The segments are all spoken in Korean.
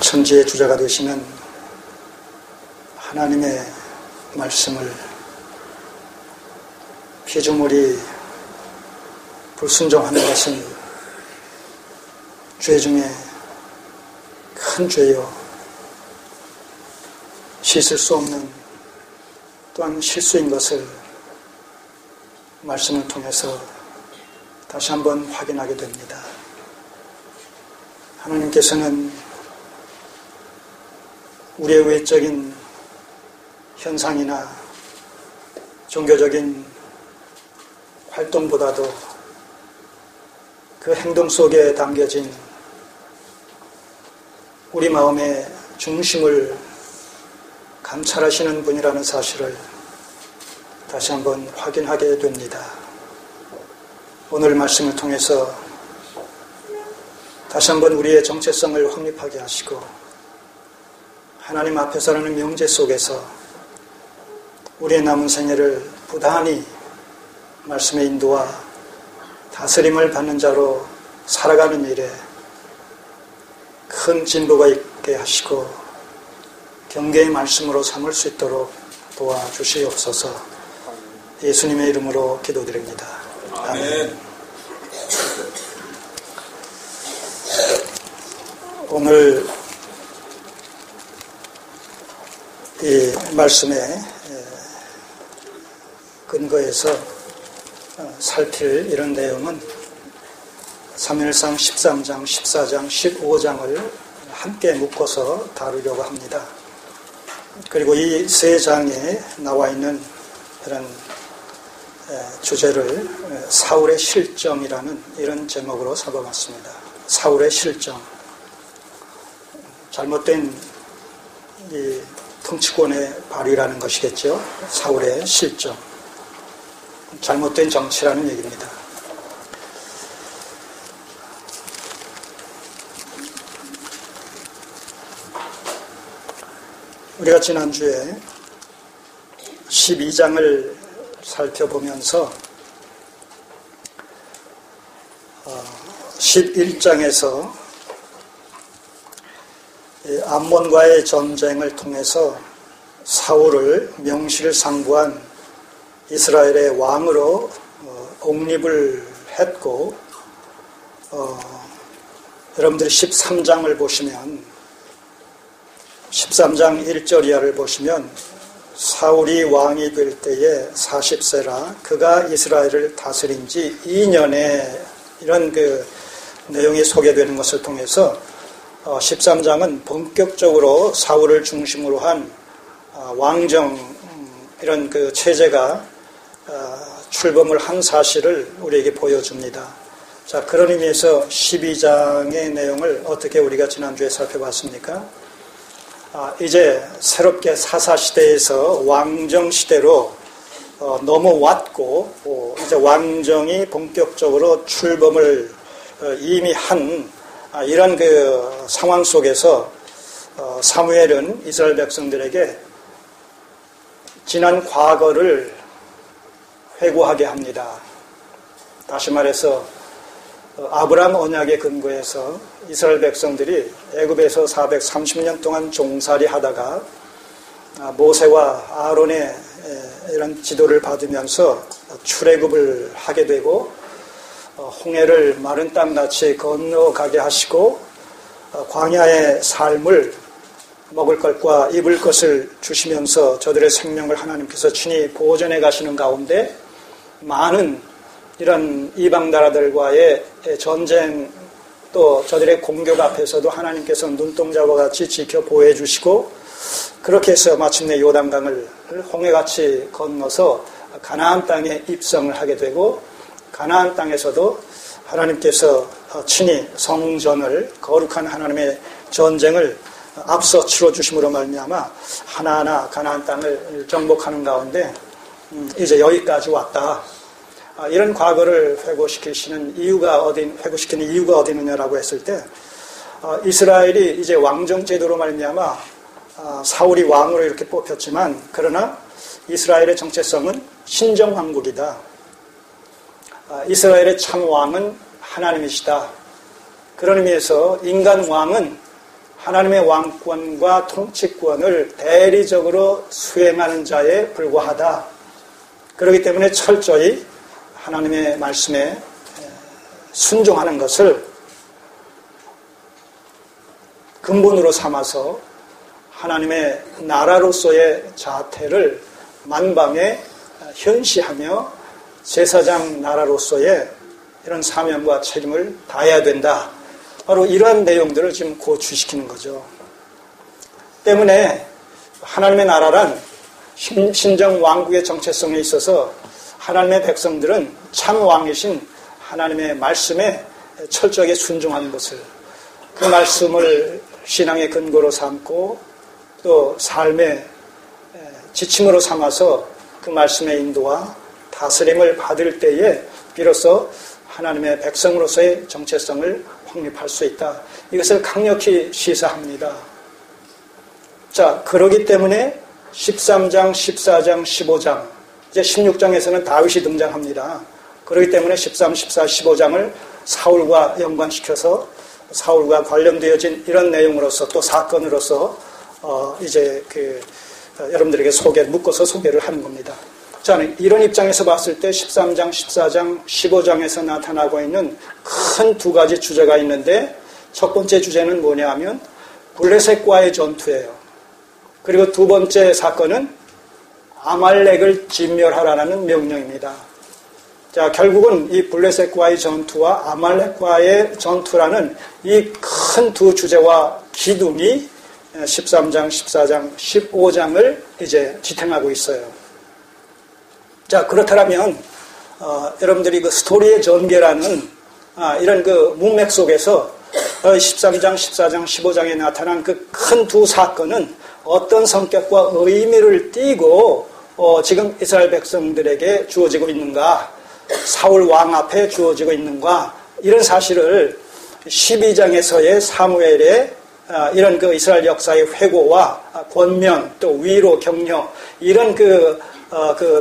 천지의 주자가 되시는 하나님의 말씀을 피조물이 불순종하는 것은 죄 중에 큰 죄요, 씻을 수 없는 또한 실수인 것을 말씀을 통해서 다시 한번 확인하게 됩니다. 하나님께서는 우리의 외적인 현상이나 종교적인 활동보다도 그 행동 속에 담겨진 우리 마음의 중심을 감찰하시는 분이라는 사실을 다시 한번 확인하게 됩니다. 오늘 말씀을 통해서 다시 한번 우리의 정체성을 확립하게 하시고 하나님 앞에서라는 명제 속에서 우리의 남은 생애를 부단히 말씀의 인도와 다스림을 받는 자로 살아가는 일에 큰 진보가 있게 하시고 경계의 말씀으로 삼을 수 있도록 도와주시옵소서. 예수님의 이름으로 기도드립니다. 아멘. 오늘 이 말씀에 근거해서 살필 이런 내용은 사무엘상 13장, 14장, 15장을 함께 묶어서 다루려고 합니다. 그리고 이 세 장에 나와 있는 이런 주제를 사울의 실정이라는 이런 제목으로 잡아봤습니다. 사울의 실정. 잘못된 이 통치권의 발휘라는 것이겠죠. 사울의 실정. 잘못된 정치라는 얘기입니다. 우리가 지난주에 12장을 살펴보면서 11장에서 암몬과의 전쟁을 통해서 사울을 명실상부한 이스라엘의 왕으로 옹립을 했고, 여러분들이 13장을 보시면 13장 1절 이하를 보시면 사울이 왕이 될 때에 40세라 그가 이스라엘을 다스린 지 2년에 이런 그 내용이 소개되는 것을 통해서 13장은 본격적으로 사울을 중심으로 한 왕정 이런 그 체제가 출범을 한 사실을 우리에게 보여줍니다. 자, 그런 의미에서 12장의 내용을 어떻게 우리가 지난주에 살펴봤습니까? 이제 새롭게 사사시대에서 왕정시대로 넘어왔고, 이제 왕정이 본격적으로 출범을 이미 한 이런 그 상황 속에서 사무엘은 이스라엘 백성들에게 지난 과거를 회고하게 합니다. 다시 말해서 아브라함 언약에 근거해서 이스라엘 백성들이 애굽에서 430년 동안 종살이 하다가 모세와 아론의 이런 지도를 받으면서 출애굽을 하게 되고 홍해를 마른 땅같이 건너가게 하시고 광야의 삶을 먹을 것과 입을 것을 주시면서 저들의 생명을 하나님께서 친히 보존해 가시는 가운데 많은 이런 이방 나라들과의 전쟁 또 저들의 공격 앞에서도 하나님께서 눈동자와 같이 지켜 보호해 주시고 그렇게 해서 마침내 요단강을 홍해같이 건너서 가나안 땅에 입성을 하게 되고 가나안 땅에서도 하나님께서 친히 성전을 거룩한 하나님의 전쟁을 앞서 치러주심으로 말미암아 하나하나 가나안 땅을 정복하는 가운데 이제 여기까지 왔다. 이런 과거를 회고시키는 이유가 어디 있느냐라고 했을 때 이스라엘이 이제 왕정제도로 말미암아 사울이 왕으로 이렇게 뽑혔지만 그러나 이스라엘의 정체성은 신정왕국이다. 이스라엘의 참 왕은 하나님이시다. 그런 의미에서 인간 왕은 하나님의 왕권과 통치권을 대리적으로 수행하는 자에 불과하다. 그렇기 때문에 철저히 하나님의 말씀에 순종하는 것을 근본으로 삼아서 하나님의 나라로서의 자태를 만방에 현시하며 제사장 나라로서의 이런 사명과 책임을 다해야 된다. 바로 이러한 내용들을 지금 고취시키는 거죠. 때문에 하나님의 나라란 신정 왕국의 정체성에 있어서 하나님의 백성들은 참 왕이신 하나님의 말씀에 철저하게 순종하는 것을, 그 말씀을 신앙의 근거로 삼고 또 삶의 지침으로 삼아서 그 말씀의 인도와 다스림을 받을 때에 비로소 하나님의 백성으로서의 정체성을 확립할 수 있다. 이것을 강력히 시사합니다. 자, 그러기 때문에 13장, 14장, 15장, 이제 16장에서는 다윗이 등장합니다. 그렇기 때문에 13, 14, 15장을 사울과 연관시켜서 사울과 관련되어진 이런 내용으로서 또 사건으로서 이제 여러분들에게 묶어서 소개를 하는 겁니다. 자, 이런 입장에서 봤을 때 13장, 14장, 15장에서 나타나고 있는 큰 두 가지 주제가 있는데 첫 번째 주제는 뭐냐 하면 블레셋과의 전투예요. 그리고 두 번째 사건은 아말렉을 진멸하라는 명령입니다. 자, 결국은 이 블레셋과의 전투와 아말렉과의 전투라는 이 큰 두 주제와 기둥이 13장, 14장, 15장을 이제 지탱하고 있어요. 자, 그렇다면 여러분들이 그 스토리의 전개라는 이런 그 문맥 속에서 13장, 14장, 15장에 나타난 그 큰 두 사건은 어떤 성격과 의미를 띠고 지금 이스라엘 백성들에게 주어지고 있는가, 사울 왕 앞에 주어지고 있는가, 이런 사실을 12장에서의 사무엘의 이런 그 이스라엘 역사의 회고와 권면 또 위로 격려 이런 그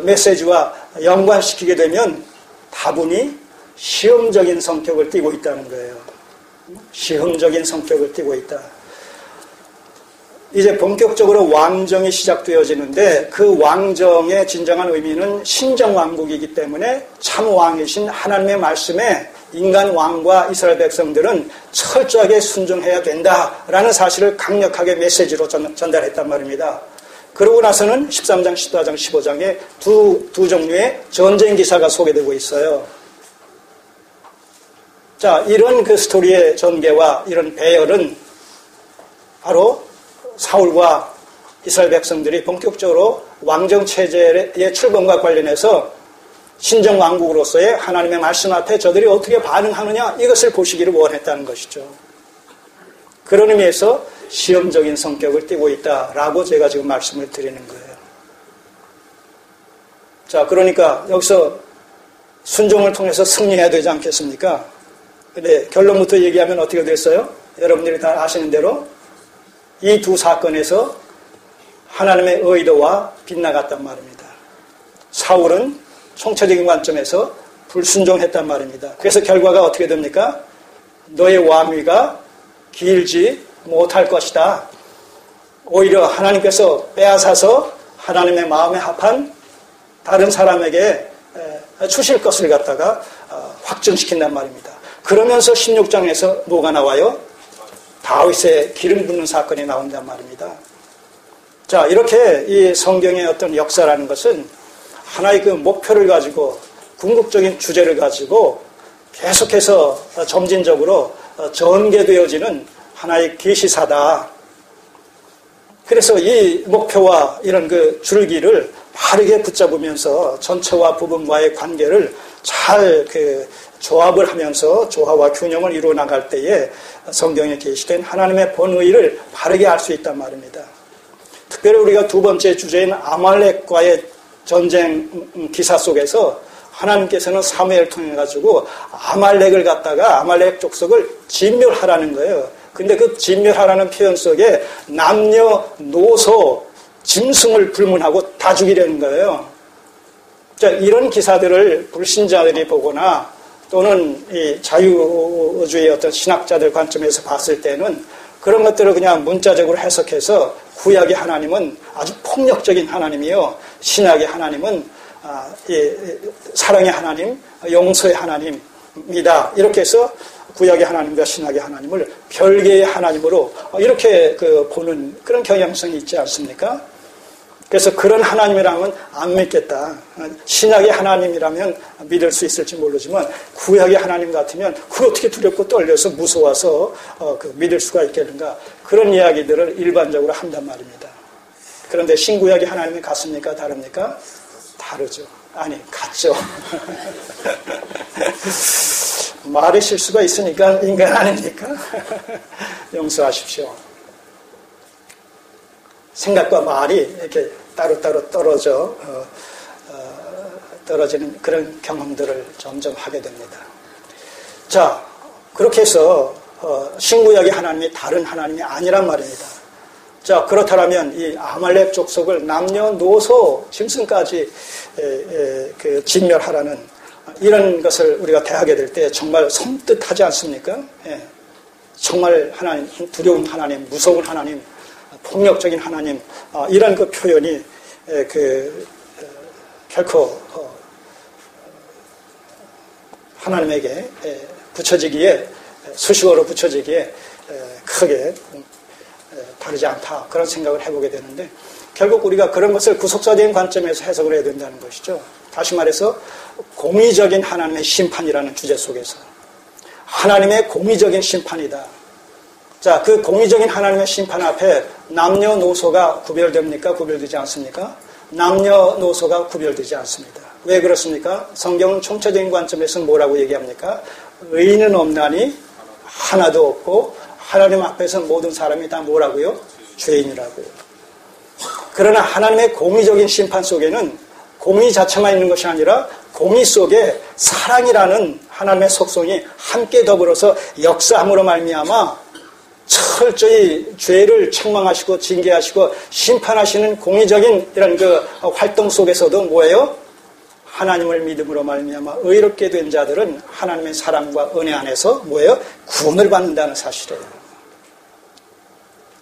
메시지와 연관시키게 되면 다분히 시험적인 성격을 띠고 있다는 거예요. 시험적인 성격을 띠고 있다. 이제 본격적으로 왕정이 시작되어지는데 그 왕정의 진정한 의미는 신정왕국이기 때문에 참 왕이신 하나님의 말씀에 인간 왕과 이스라엘 백성들은 철저하게 순종해야 된다라는 사실을 강력하게 메시지로 전달했단 말입니다. 그러고 나서는 13장, 14장, 15장에 두 종류의 전쟁 기사가 소개되고 있어요. 자, 이런 그 스토리의 전개와 이런 배열은 바로 사울과 이스라엘 백성들이 본격적으로 왕정 체제의 출범과 관련해서 신정 왕국으로서의 하나님의 말씀 앞에 저들이 어떻게 반응하느냐, 이것을 보시기를 원했다는 것이죠. 그런 의미에서 시험적인 성격을 띠고 있다라고 제가 지금 말씀을 드리는 거예요. 자, 그러니까 여기서 순종을 통해서 승리해야 되지 않겠습니까? 근데 결론부터 얘기하면 어떻게 됐어요? 여러분들이 다 아시는 대로 이 두 사건에서 하나님의 의도와 빗나갔단 말입니다. 사울은 총체적인 관점에서 불순종했단 말입니다. 그래서 결과가 어떻게 됩니까? 너의 왕위가 길지 못할 것이다. 오히려 하나님께서 빼앗아서 하나님의 마음에 합한 다른 사람에게 주실 것을 갖다가 확증시킨단 말입니다. 그러면서 16장에서 뭐가 나와요? 다윗의 기름 붓는 사건이 나온단 말입니다. 자, 이렇게 이 성경의 어떤 역사라는 것은 하나의 그 목표를 가지고 궁극적인 주제를 가지고 계속해서 점진적으로 전개되어지는 하나의 계시사다. 그래서 이 목표와 이런 그 줄기를 바르게 붙잡으면서 전체와 부분과의 관계를 잘 조합을 하면서 조화와 균형을 이루어 나갈 때에 성경에 계시된 하나님의 본의를 바르게 알 수 있단 말입니다. 특별히 우리가 두 번째 주제인 아말렉과의 전쟁 기사 속에서 하나님께서는 사무엘을 통해 가지고 아말렉을 갖다가 아말렉 족속을 진멸하라는 거예요. 근데 그 진멸하라는 표현 속에 남녀노소 짐승을 불문하고 다 죽이려는 거예요. 자, 이런 기사들을 불신자들이 보거나 또는 이 자유주의 어떤 신학자들 관점에서 봤을 때는 그런 것들을 그냥 문자적으로 해석해서 구약의 하나님은 아주 폭력적인 하나님이요, 신약의 하나님은 사랑의 하나님, 용서의 하나님이다. 이렇게 해서 구약의 하나님과 신약의 하나님을 별개의 하나님으로 이렇게 보는 그런 경향성이 있지 않습니까? 그래서 그런 하나님이라면 안 믿겠다. 신약의 하나님이라면 믿을 수 있을지 모르지만 구약의 하나님 같으면 그걸 어떻게 두렵고 떨려서 무서워서 믿을 수가 있겠는가. 그런 이야기들을 일반적으로 한단 말입니다. 그런데 신구약의 하나님이 같습니까? 다릅니까? 다르죠. 아니, 같죠. 말의 실수가 있으니까 인간 아닙니까? 용서하십시오. 생각과 말이 이렇게 따로따로 떨어지는 그런 경험들을 점점 하게 됩니다. 자, 그렇게 해서 신구약의 하나님이 다른 하나님이 아니란 말입니다. 자, 그렇다면 이 아말렉 족속을 남녀노소 짐승까지 진멸하라는 이런 것을 우리가 대하게 될 때 정말 섬뜩하지 않습니까? 예. 정말 하나님, 두려운 하나님, 무서운 하나님, 폭력적인 하나님, 이런 그 표현이 결코 하나님에게 붙여지기에, 수식어로 붙여지기에 크게 다르지 않다. 그런 생각을 해보게 되는데, 결국 우리가 그런 것을 구속사적인 관점에서 해석을 해야 된다는 것이죠. 다시 말해서 공의적인 하나님의 심판이라는 주제 속에서 하나님의 공의적인 심판이다. 자, 그 공의적인 하나님의 심판 앞에 남녀노소가 구별됩니까? 구별되지 않습니까? 남녀노소가 구별되지 않습니다. 왜 그렇습니까? 성경은 총체적인 관점에서는 뭐라고 얘기합니까? 의인은 없나니 하나도 없고 하나님 앞에서 모든 사람이 다 뭐라고요? 죄인이라고요. 그러나 하나님의 공의적인 심판 속에는 공의 자체만 있는 것이 아니라 공의 속에 사랑이라는 하나님의 속성이 함께 더불어서 역사함으로 말미암아 철저히 죄를 책망하시고 징계하시고 심판하시는 공의적인 이런 활동 속에서도 뭐예요? 하나님을 믿음으로 말미암아 의롭게 된 자들은 하나님의 사랑과 은혜 안에서 뭐예요? 구원을 받는다는 사실이에요.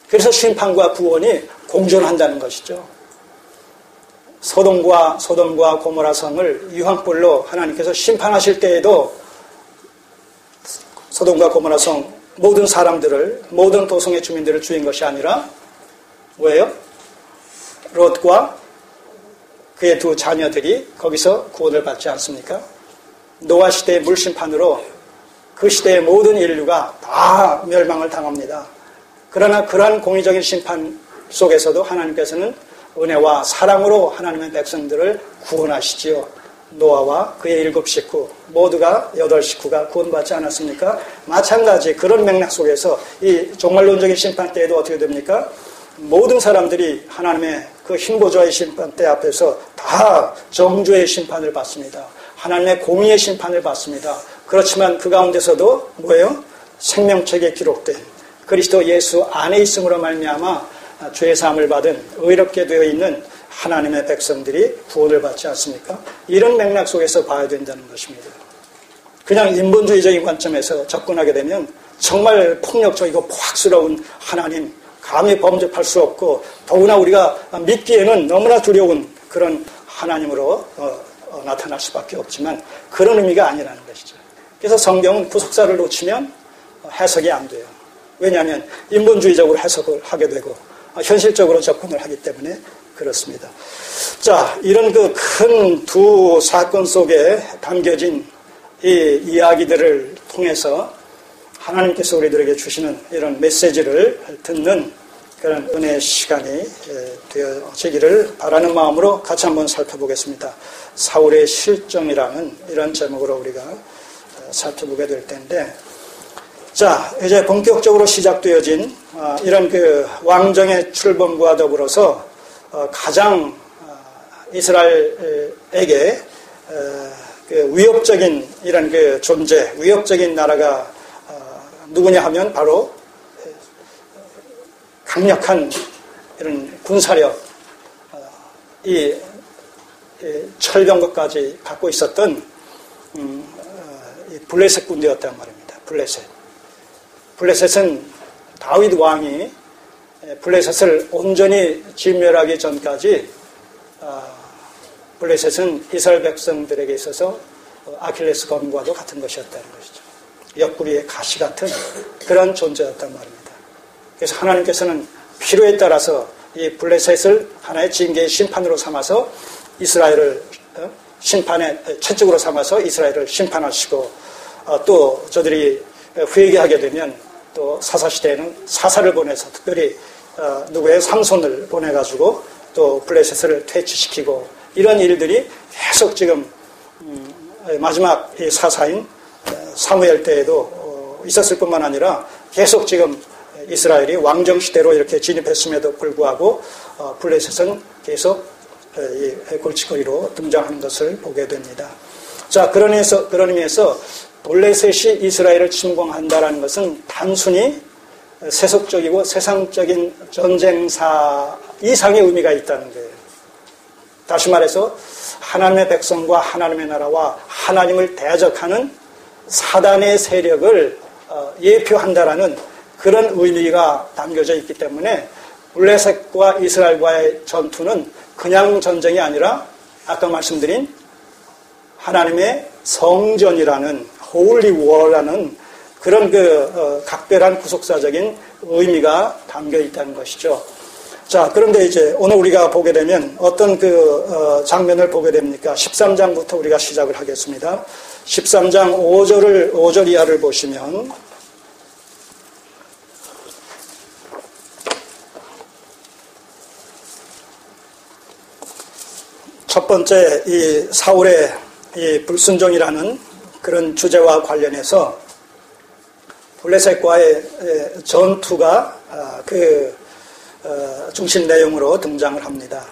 그래서 심판과 구원이 공존한다는 것이죠. 소돔과 고모라 성을 유황불로 하나님께서 심판하실 때에도 소돔과 고모라 성 모든 사람들을, 모든 도성의 주민들을 죽인 것이 아니라 뭐예요? 롯과 그의 두 자녀들이 거기서 구원을 받지 않습니까? 노아 시대의 물심판으로 그 시대의 모든 인류가 다 멸망을 당합니다. 그러나 그러한 공의적인 심판 속에서도 하나님께서는 은혜와 사랑으로 하나님의 백성들을 구원하시지요. 노아와 그의 7 식구 모두가 8 식구가 구원받지 않았습니까? 마찬가지 그런 맥락 속에서 이 종말론적인 심판 때에도 어떻게 됩니까? 모든 사람들이 하나님의 그 흰보좌의 심판 때 앞에서 다 정죄의 심판을 받습니다. 하나님의 공의의 심판을 받습니다. 그렇지만 그 가운데서도 뭐예요? 생명책에 기록된 그리스도 예수 안에 있음으로 말미암아 죄사함을 받은 의롭게 되어 있는 하나님의 백성들이 구원을 받지 않습니까? 이런 맥락 속에서 봐야 된다는 것입니다. 그냥 인본주의적인 관점에서 접근하게 되면 정말 폭력적이고 포악스러운 하나님, 감히 범접할 수 없고 더구나 우리가 믿기에는 너무나 두려운 그런 하나님으로 나타날 수밖에 없지만 그런 의미가 아니라는 것이죠. 그래서 성경은 구속사를 놓치면 해석이 안 돼요. 왜냐하면 인본주의적으로 해석을 하게 되고 현실적으로 접근을 하기 때문에 그렇습니다. 자, 이런 그 큰 두 사건 속에 담겨진 이 이야기들을 통해서 하나님께서 우리들에게 주시는 이런 메시지를 듣는 그런 은혜의 시간이 되어지기를 바라는 마음으로 같이 한번 살펴보겠습니다. 사울의 실정이라는 이런 제목으로 우리가 살펴보게 될 텐데, 자, 이제 본격적으로 시작되어진 이런 그 왕정의 출범과 더불어서 가장 이스라엘에게 그 위협적인 이런 그 존재, 위협적인 나라가 누구냐 하면 바로 강력한 이런 군사력, 이 철병거까지 갖고 있었던 블레셋 군대였단 말입니다. 블레셋은 다윗 왕이 블레셋을 온전히 진멸하기 전까지 블레셋은 이스라엘 백성들에게 있어서 아킬레스 건과도 같은 것이었다는 것이죠. 옆구리의 가시 같은 그런 존재였단 말입니다. 그래서 하나님께서는 필요에 따라서 이 블레셋을 하나의 징계의 심판으로 삼아서 이스라엘을 심판의 채찍으로 삼아서 이스라엘을 심판하시고 또 저들이 회개하게 되면 또 사사시대에는 사사를 보내서 특별히 누구의 삼손을 보내가지고 또 블레셋을 퇴치시키고 이런 일들이 계속 지금 마지막 이 사사인 사무엘 때에도 있었을 뿐만 아니라 계속 지금 이스라엘이 왕정시대로 이렇게 진입했음에도 불구하고 블레셋은 계속 골칫거리로 등장하는 것을 보게 됩니다. 자, 그런 의미에서 블레셋이 이스라엘을 침공한다는 것은 단순히 세속적이고 세상적인 전쟁사 이상의 의미가 있다는 거예요. 다시 말해서 하나님의 백성과 하나님의 나라와 하나님을 대적하는 사단의 세력을 예표한다라는 그런 의미가 담겨져 있기 때문에 블레셋과 이스라엘과의 전투는 그냥 전쟁이 아니라 아까 말씀드린 하나님의 성전이라는 Holy War라는 그런 각별한 구속사적인 의미가 담겨 있다는 것이죠. 자, 그런데 이제 오늘 우리가 보게 되면 어떤 장면을 보게 됩니까? 13장부터 우리가 시작을 하겠습니다. 13장 5절 이하를 보시면 첫 번째 이 사울의 이 불순종이라는 그런 주제와 관련해서 블레셋과의 전투가 중심 내용으로 등장을 합니다.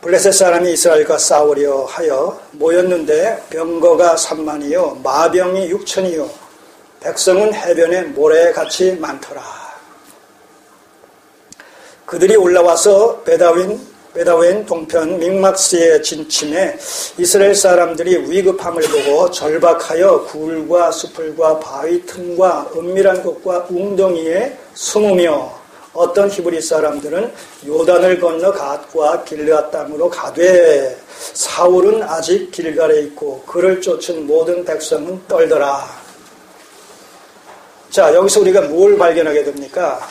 블레셋 사람이 이스라엘과 싸우려 하여 모였는데 병거가 3만이요 마병이 6천이요 백성은 해변에 모래같이 많더라. 그들이 올라와서 베다웬 동편 믹막스에 진침해 이스라엘 사람들이 위급함을 보고 절박하여 굴과 수풀과 바위 틈과 은밀한 곳과 웅덩이에 숨으며 어떤 히브리 사람들은 요단을 건너 갓과 길르앗 땅으로 가되 사울은 아직 길갈에 있고 그를 쫓은 모든 백성은 떨더라. 자, 여기서 우리가 뭘 발견하게 됩니까?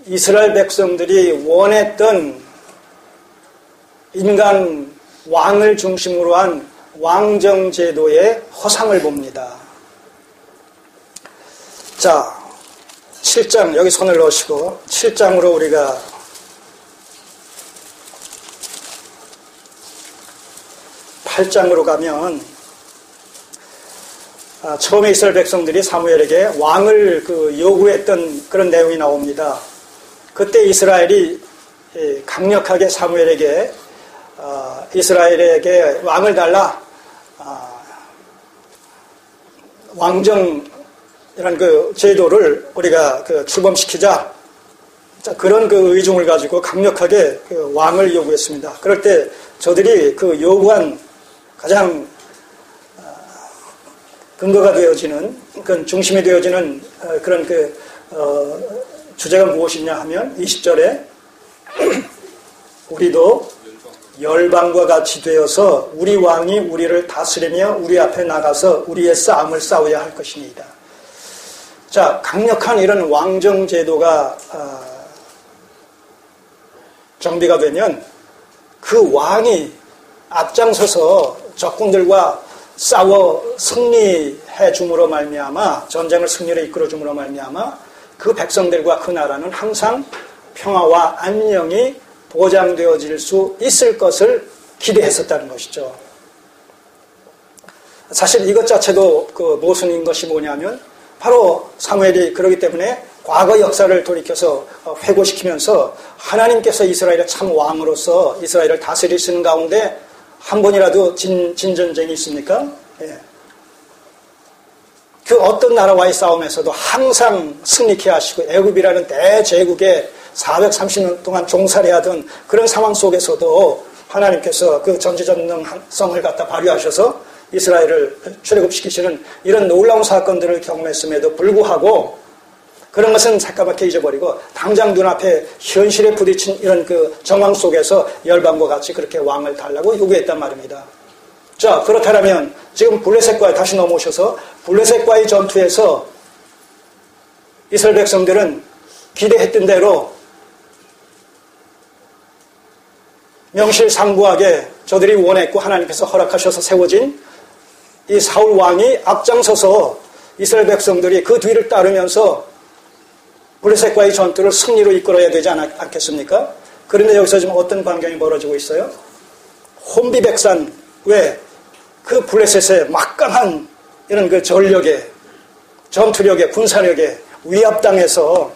이스라엘 백성들이 원했던 인간 왕을 중심으로 한 왕정제도의 허상을 봅니다. 자, 7장 여기 손을 넣으시고 7장으로 우리가 (8장으로) 가면 처음에 이스라엘 백성들이 사무엘에게 왕을 요구했던 그런 내용이 나옵니다. 그때 이스라엘이 강력하게 사무엘에게 이스라엘에게 왕을 달라, 왕정이라는 제도를 우리가 출범시키자. 자, 그런 의중을 가지고 강력하게 왕을 요구했습니다. 그럴 때 저들이 요구한 가장 근거가 되어지는, 중심이 되어지는 그런 주제가 무엇이냐 하면 20절에 우리도 열방과 같이 되어서 우리 왕이 우리를 다스리며 우리 앞에 나가서 우리의 싸움을 싸워야 할 것이니이다. 자, 강력한 이런 왕정제도가 정비가 되면 그 왕이 앞장서서 적군들과 싸워 승리해 줌으로 말미암아 전쟁을 승리로 이끌어 줌으로 말미암아 그 백성들과 그 나라는 항상 평화와 안녕이 보장되어질 수 있을 것을 기대했었다는 것이죠. 사실 이것 자체도 모순인 것이 뭐냐면 바로 사무엘이 그러기 때문에 과거 역사를 돌이켜서 회고시키면서 하나님께서 이스라엘의 참 왕으로서 이스라엘을 다스리시는 가운데 한 번이라도 진전쟁이 있습니까? 예. 그 어떤 나라와의 싸움에서도 항상 승리케 하시고 애굽이라는 대제국에 430년 동안 종살이하던 그런 상황 속에서도 하나님께서 그 전지전능성을 갖다 발휘하셔서 이스라엘을 출애굽시키시는 이런 놀라운 사건들을 경험했음에도 불구하고 그런 것은 새까맣게 잊어버리고 당장 눈앞에 현실에 부딪힌 이런 그 정황 속에서 열방과 같이 그렇게 왕을 달라고 요구했단 말입니다. 자, 그렇다면 지금 블레셋과 다시 넘어오셔서 블레셋과의 전투에서 이스라엘 백성들은 기대했던 대로 명실상부하게 저들이 원했고 하나님께서 허락하셔서 세워진 이 사울 왕이 앞장서서 이스라엘 백성들이 그 뒤를 따르면서 블레셋과의 전투를 승리로 이끌어야 되지 않겠습니까? 그런데 여기서 지금 어떤 광경이 벌어지고 있어요? 혼비백산, 왜? 그 블레셋의 막강한 이런 그 전력에, 전투력에, 군사력에 위압당해서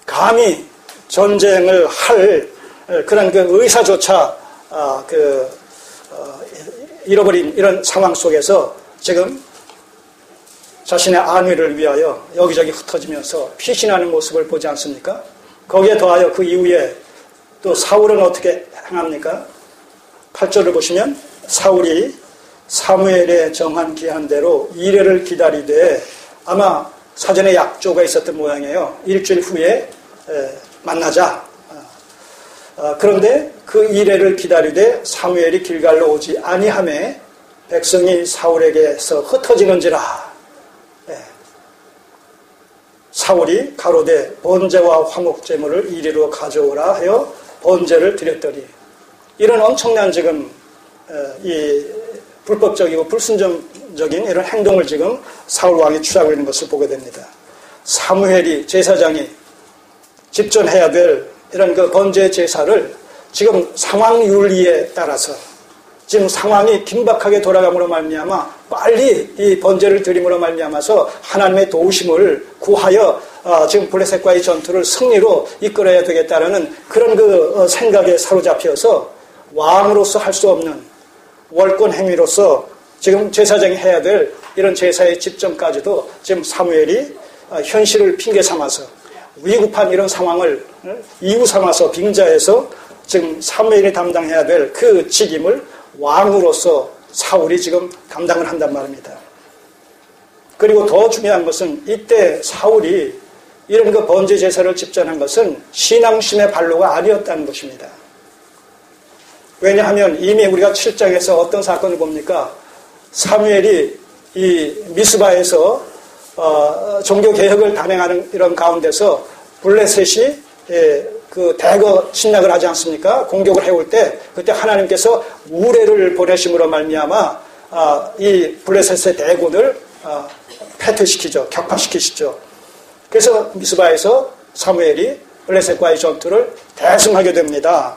감히 전쟁을 할 그런 그 의사조차 잃어버린 이런 상황 속에서 지금 자신의 안위를 위하여 여기저기 흩어지면서 피신하는 모습을 보지 않습니까? 거기에 더하여 그 이후에 또 사울은 어떻게 행합니까? 8절을 보시면 사울이 사무엘의 정한 기한대로 이레를 기다리되 아마 사전에 약조가 있었던 모양이에요. 일주일 후에 만나자. 그런데 그 이레를 기다리되 사무엘이 길갈로 오지 아니하매 백성이 사울에게서 흩어지는지라. 사울이 가로되 번제와 화목제물을 이리로 가져오라 하여 번제를 드렸더니 이런 엄청난 지금 이 불법적이고 불순종적인 이런 행동을 지금 사울 왕이 취하고 있는 것을 보게 됩니다. 사무엘이 제사장이 집전해야 될 이런 그 번제 제사를 지금 상황 윤리에 따라서 지금 상황이 긴박하게 돌아감으로 말미암아 빨리 이 번제를 드림으로 말미암아서 하나님의 도우심을 구하여 지금 블레셋과의 전투를 승리로 이끌어야 되겠다라는 그런 그 생각에 사로잡혀서 왕으로서 할 수 없는 월권 행위로서 지금 제사장이 해야 될 이런 제사의 집전까지도 지금 사무엘이 현실을 핑계 삼아서 위급한 이런 상황을 이유 삼아서 빙자해서 지금 사무엘이 담당해야 될 그 직임을 왕으로서 사울이 지금 감당을 한단 말입니다. 그리고 더 중요한 것은 이때 사울이 이런 그 번제 제사를 집전한 것은 신앙심의 발로가 아니었다는 것입니다. 왜냐하면 이미 우리가 7장에서 어떤 사건을 봅니까? 사무엘이 이 미스바에서 종교개혁을 단행하는 이런 가운데서 블레셋이 그 대거 침략을 하지 않습니까? 공격을 해올 때 그때 하나님께서 우레를 보내심으로 말미암아 이 블레셋의 대군을 패퇴시키죠. 격파시키시죠. 그래서 미스바에서 사무엘이 블레셋과의 전투를 대승하게 됩니다.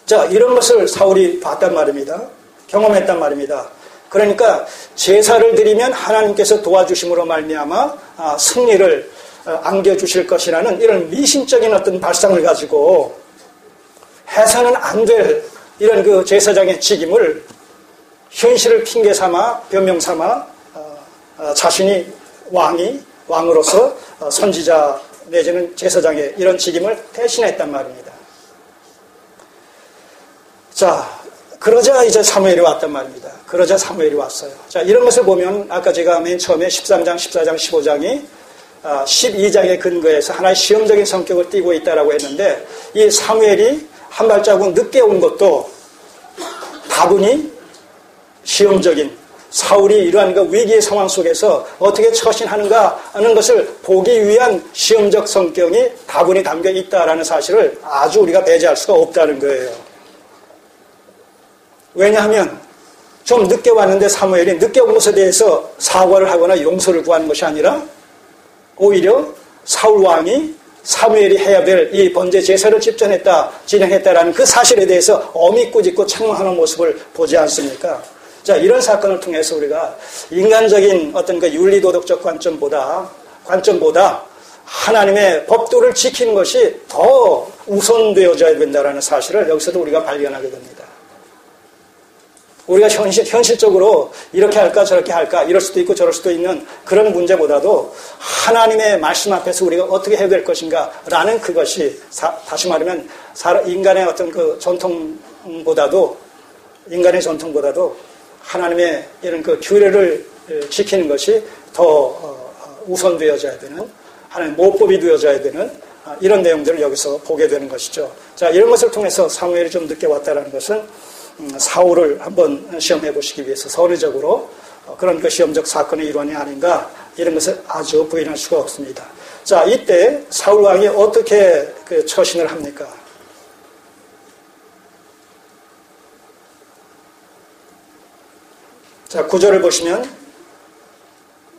자, 이런 것을 사울이 봤단 말입니다. 경험했단 말입니다. 그러니까 제사를 드리면 하나님께서 도와주심으로 말미암아 승리를 안겨주실 것이라는 이런 미신적인 어떤 발상을 가지고 해서는 안 될 이런 그 제사장의 직임을 현실을 핑계 삼아 변명 삼아 자신이 왕으로서 선지자 내지는 제사장의 이런 직임을 대신했단 말입니다. 자, 그러자 이제 사무엘이 왔단 말입니다. 그러자 사무엘이 왔어요. 자, 이런 것을 보면 아까 제가 맨 처음에 13장, 14장, 15장이 12장의 근거에서 하나의 시험적인 성격을 띠고 있다라고 했는데 이 사무엘이 한 발자국 늦게 온 것도 다분히 시험적인 사울이 이러한 그 위기의 상황 속에서 어떻게 처신하는가 하는 것을 보기 위한 시험적 성격이 다분히 담겨 있다라는 사실을 아주 우리가 배제할 수가 없다는 거예요. 왜냐하면 좀 늦게 왔는데 사무엘이 늦게 온 것에 대해서 사과를 하거나 용서를 구하는 것이 아니라 오히려 사울 왕이 사무엘이 해야 될 이 번제 제사를 진행했다라는 그 사실에 대해서 어미 꾸짖고 책망하는 모습을 보지 않습니까? 자, 이런 사건을 통해서 우리가 인간적인 어떤 그 윤리도덕적 관점보다 하나님의 법도를 지키는 것이 더 우선되어져야 된다는 사실을 여기서도 우리가 발견하게 됩니다. 우리가 현실적으로 이렇게 할까 저렇게 할까 이럴 수도 있고 저럴 수도 있는 그런 문제보다도 하나님의 말씀 앞에서 우리가 어떻게 해야 될 것인가 라는 그것이 다시 말하면 인간의 어떤 그 전통보다도 하나님의 이런 그 규례를 지키는 것이 더 우선되어져야 되는, 하나님 모법이 되어져야 되는 이런 내용들을 여기서 보게 되는 것이죠. 자, 이런 것을 통해서 사무엘이 좀 늦게 왔다는 것은 사울을 한번 시험해 보시기 위해서 선의적으로 그런 그 시험적 사건의 일환이 아닌가, 이런 것을 아주 부인할 수가 없습니다. 자, 이때 사울 왕이 어떻게 그 처신을 합니까? 자, 9절을 보시면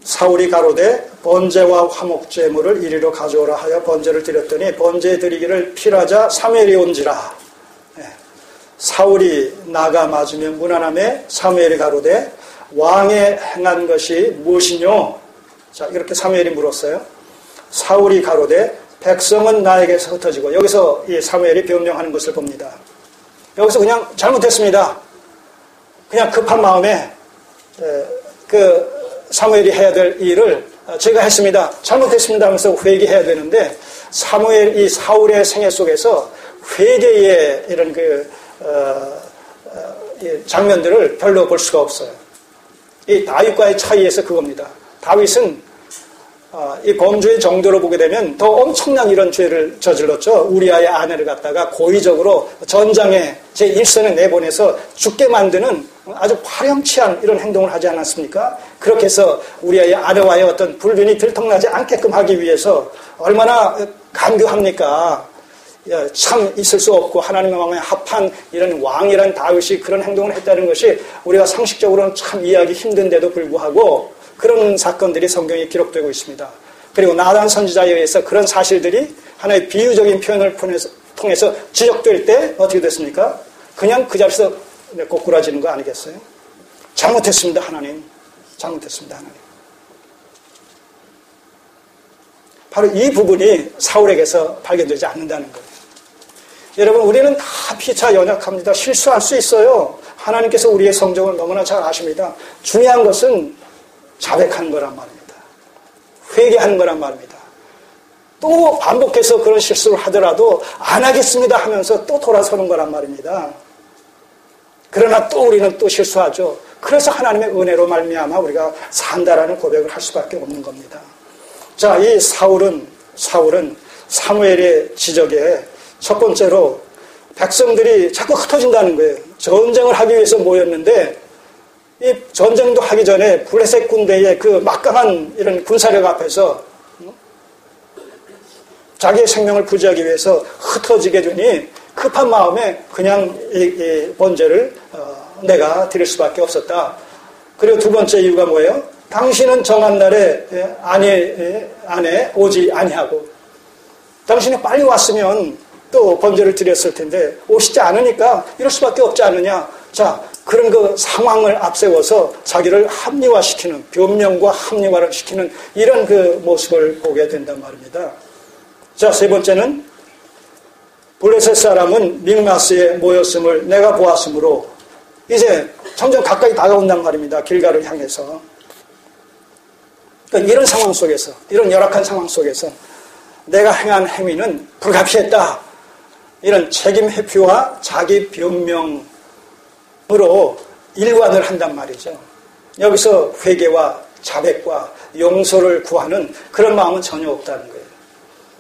사울이 가로되 번제와 화목제물을 이리로 가져오라 하여 번제를 드렸더니 번제 드리기를 필하자 사무엘이 온지라. 사울이 나가 맞으면 무난함에 사무엘이 가로되 왕의 행한 것이 무엇이뇨? 자, 이렇게 사무엘이 물었어요. 사울이 가로되 백성은 나에게서 흩어지고, 여기서 이 사무엘이 변명하는 것을 봅니다. 여기서 그냥 잘못했습니다. 그냥 급한 마음에 그 사무엘이 해야 될 일을 제가 했습니다. 잘못했습니다 하면서 회개해야 되는데, 이 사울의 생애 속에서 회개의 이런 장면들을 별로 볼 수가 없어요. 이 다윗과의 차이에서 그겁니다. 다윗은 이 범죄의 정도로 보게 되면 더 엄청난 이런 죄를 저질렀죠. 우리아의 아내를 갖다가 고의적으로 전장에 제1선에 내보내서 죽게 만드는 아주 파렴치한 이런 행동을 하지 않았습니까? 그렇게 해서 우리아의 아내와의 어떤 불륜이 들통나지 않게끔 하기 위해서 얼마나 간교합니까? 참 있을 수 없고 하나님의 왕에 합한 이런 왕이란 다윗이 그런 행동을 했다는 것이 우리가 상식적으로는 참 이해하기 힘든데도 불구하고 그런 사건들이 성경에 기록되고 있습니다. 그리고 나단 선지자에 의해서 그런 사실들이 하나의 비유적인 표현을 통해서 지적될 때 어떻게 됐습니까? 그냥 그 자리에서 꼬꾸라지는 거 아니겠어요? 잘못했습니다, 하나님. 잘못했습니다, 하나님. 바로 이 부분이 사울에게서 발견되지 않는다는 거예요. 여러분, 우리는 다 피차 연약합니다. 실수할 수 있어요. 하나님께서 우리의 성정을 너무나 잘 아십니다. 중요한 것은 자백하는 거란 말입니다. 회개하는 거란 말입니다. 또 반복해서 그런 실수를 하더라도 안 하겠습니다 하면서 또 돌아서는 거란 말입니다. 그러나 또 우리는 또 실수하죠. 그래서 하나님의 은혜로 말미암아 우리가 산다라는 고백을 할 수밖에 없는 겁니다. 자, 이 사울은 사무엘의 지적에 첫 번째로 백성들이 자꾸 흩어진다는 거예요. 전쟁을 하기 위해서 모였는데 이 전쟁도 하기 전에 블레셋 군대의 그 막강한 이런 군사력 앞에서 자기의 생명을 부지하기 위해서 흩어지게 되니 급한 마음에 그냥 이 번제를 내가 드릴 수밖에 없었다. 그리고 두 번째 이유가 뭐예요? 당신은 정한 날에 안에 오지 아니하고, 당신이 빨리 왔으면 또 번제를 드렸을 텐데 오시지 않으니까 이럴 수밖에 없지 않느냐. 자, 그런 그 상황을 앞세워서 자기를 합리화시키는, 변명과 합리화를 시키는 이런 그 모습을 보게 된단 말입니다. 자, 세 번째는 블레셋 사람은 믹마스에 모였음을 내가 보았으므로, 이제 점점 가까이 다가온단 말입니다. 길가를 향해서. 그러니까 이런 상황 속에서, 이런 열악한 상황 속에서 내가 행한 행위는 불가피했다. 이런 책임 회피와 자기 변명으로 일관을 한단 말이죠. 여기서 회개와 자백과 용서를 구하는 그런 마음은 전혀 없다는 거예요.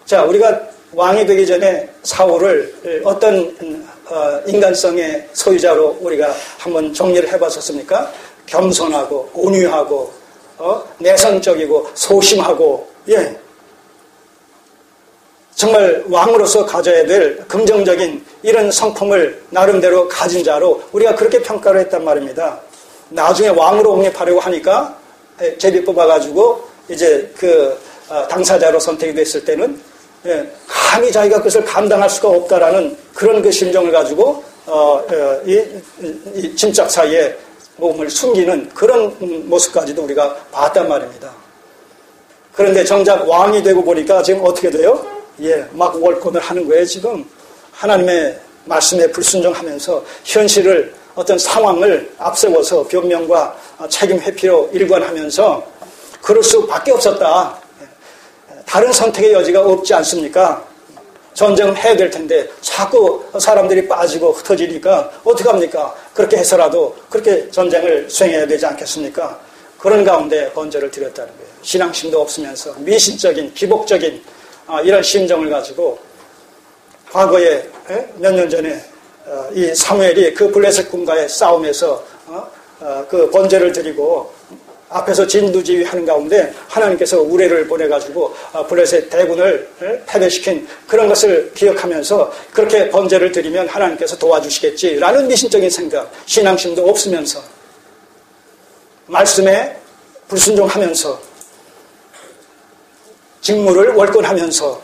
자, 우리가 왕이 되기 전에 사울을 어떤 인간성의 소유자로 우리가 한번 정리를 해봤었습니까? 겸손하고 온유하고 내성적이고 소심하고, 예, 정말 왕으로서 가져야 될 긍정적인 이런 성품을 나름대로 가진 자로 우리가 그렇게 평가를 했단 말입니다. 나중에 왕으로 옹립하려고 하니까 제비 뽑아가지고 이제 그 당사자로 선택이 됐을 때는 감히 자기가 그것을 감당할 수가 없다라는 그런 그 심정을 가지고 이 짐짝 사이에 몸을 숨기는 그런 모습까지도 우리가 봤단 말입니다. 그런데 정작 왕이 되고 보니까 지금 어떻게 돼요? 예, 막 월권을 하는 거예요, 지금. 하나님의 말씀에 불순종하면서 현실을, 어떤 상황을 앞세워서 변명과 책임 회피로 일관하면서 그럴 수밖에 없었다. 다른 선택의 여지가 없지 않습니까? 전쟁을 해야 될 텐데 자꾸 사람들이 빠지고 흩어지니까 어떡합니까? 그렇게 해서라도 그렇게 전쟁을 수행해야 되지 않겠습니까? 그런 가운데 번제를 드렸다는 거예요. 신앙심도 없으면서 미신적인 기복적인 이런 심정을 가지고 과거에 몇 년 전에 이 사무엘이 그 블레셋 군과의 싸움에서 그 번제를 드리고 앞에서 진두지휘하는 가운데 하나님께서 우레를 보내가지고 블레셋 대군을 패배시킨 그런 것을 기억하면서 그렇게 번제를 드리면 하나님께서 도와주시겠지라는 미신적인 생각, 신앙심도 없으면서 말씀에 불순종하면서 직무를 월권하면서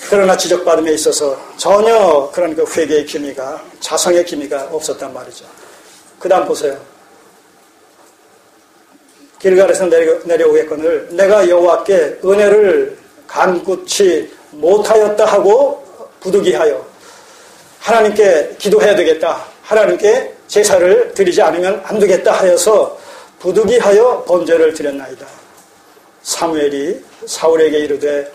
그러나 지적받음에 있어서 전혀 그런 그 회개의 기미가, 자성의 기미가 없었단 말이죠. 그 다음 보세요. 길갈에서 내려오겠거늘 내가 여호와께 은혜를 간구치 못하였다 하고 부득이하여 하나님께 기도해야 되겠다. 하나님께 제사를 드리지 않으면 안 되겠다 하여서 부득이하여 번제를 드렸나이다. 사무엘이 사울에게 이르되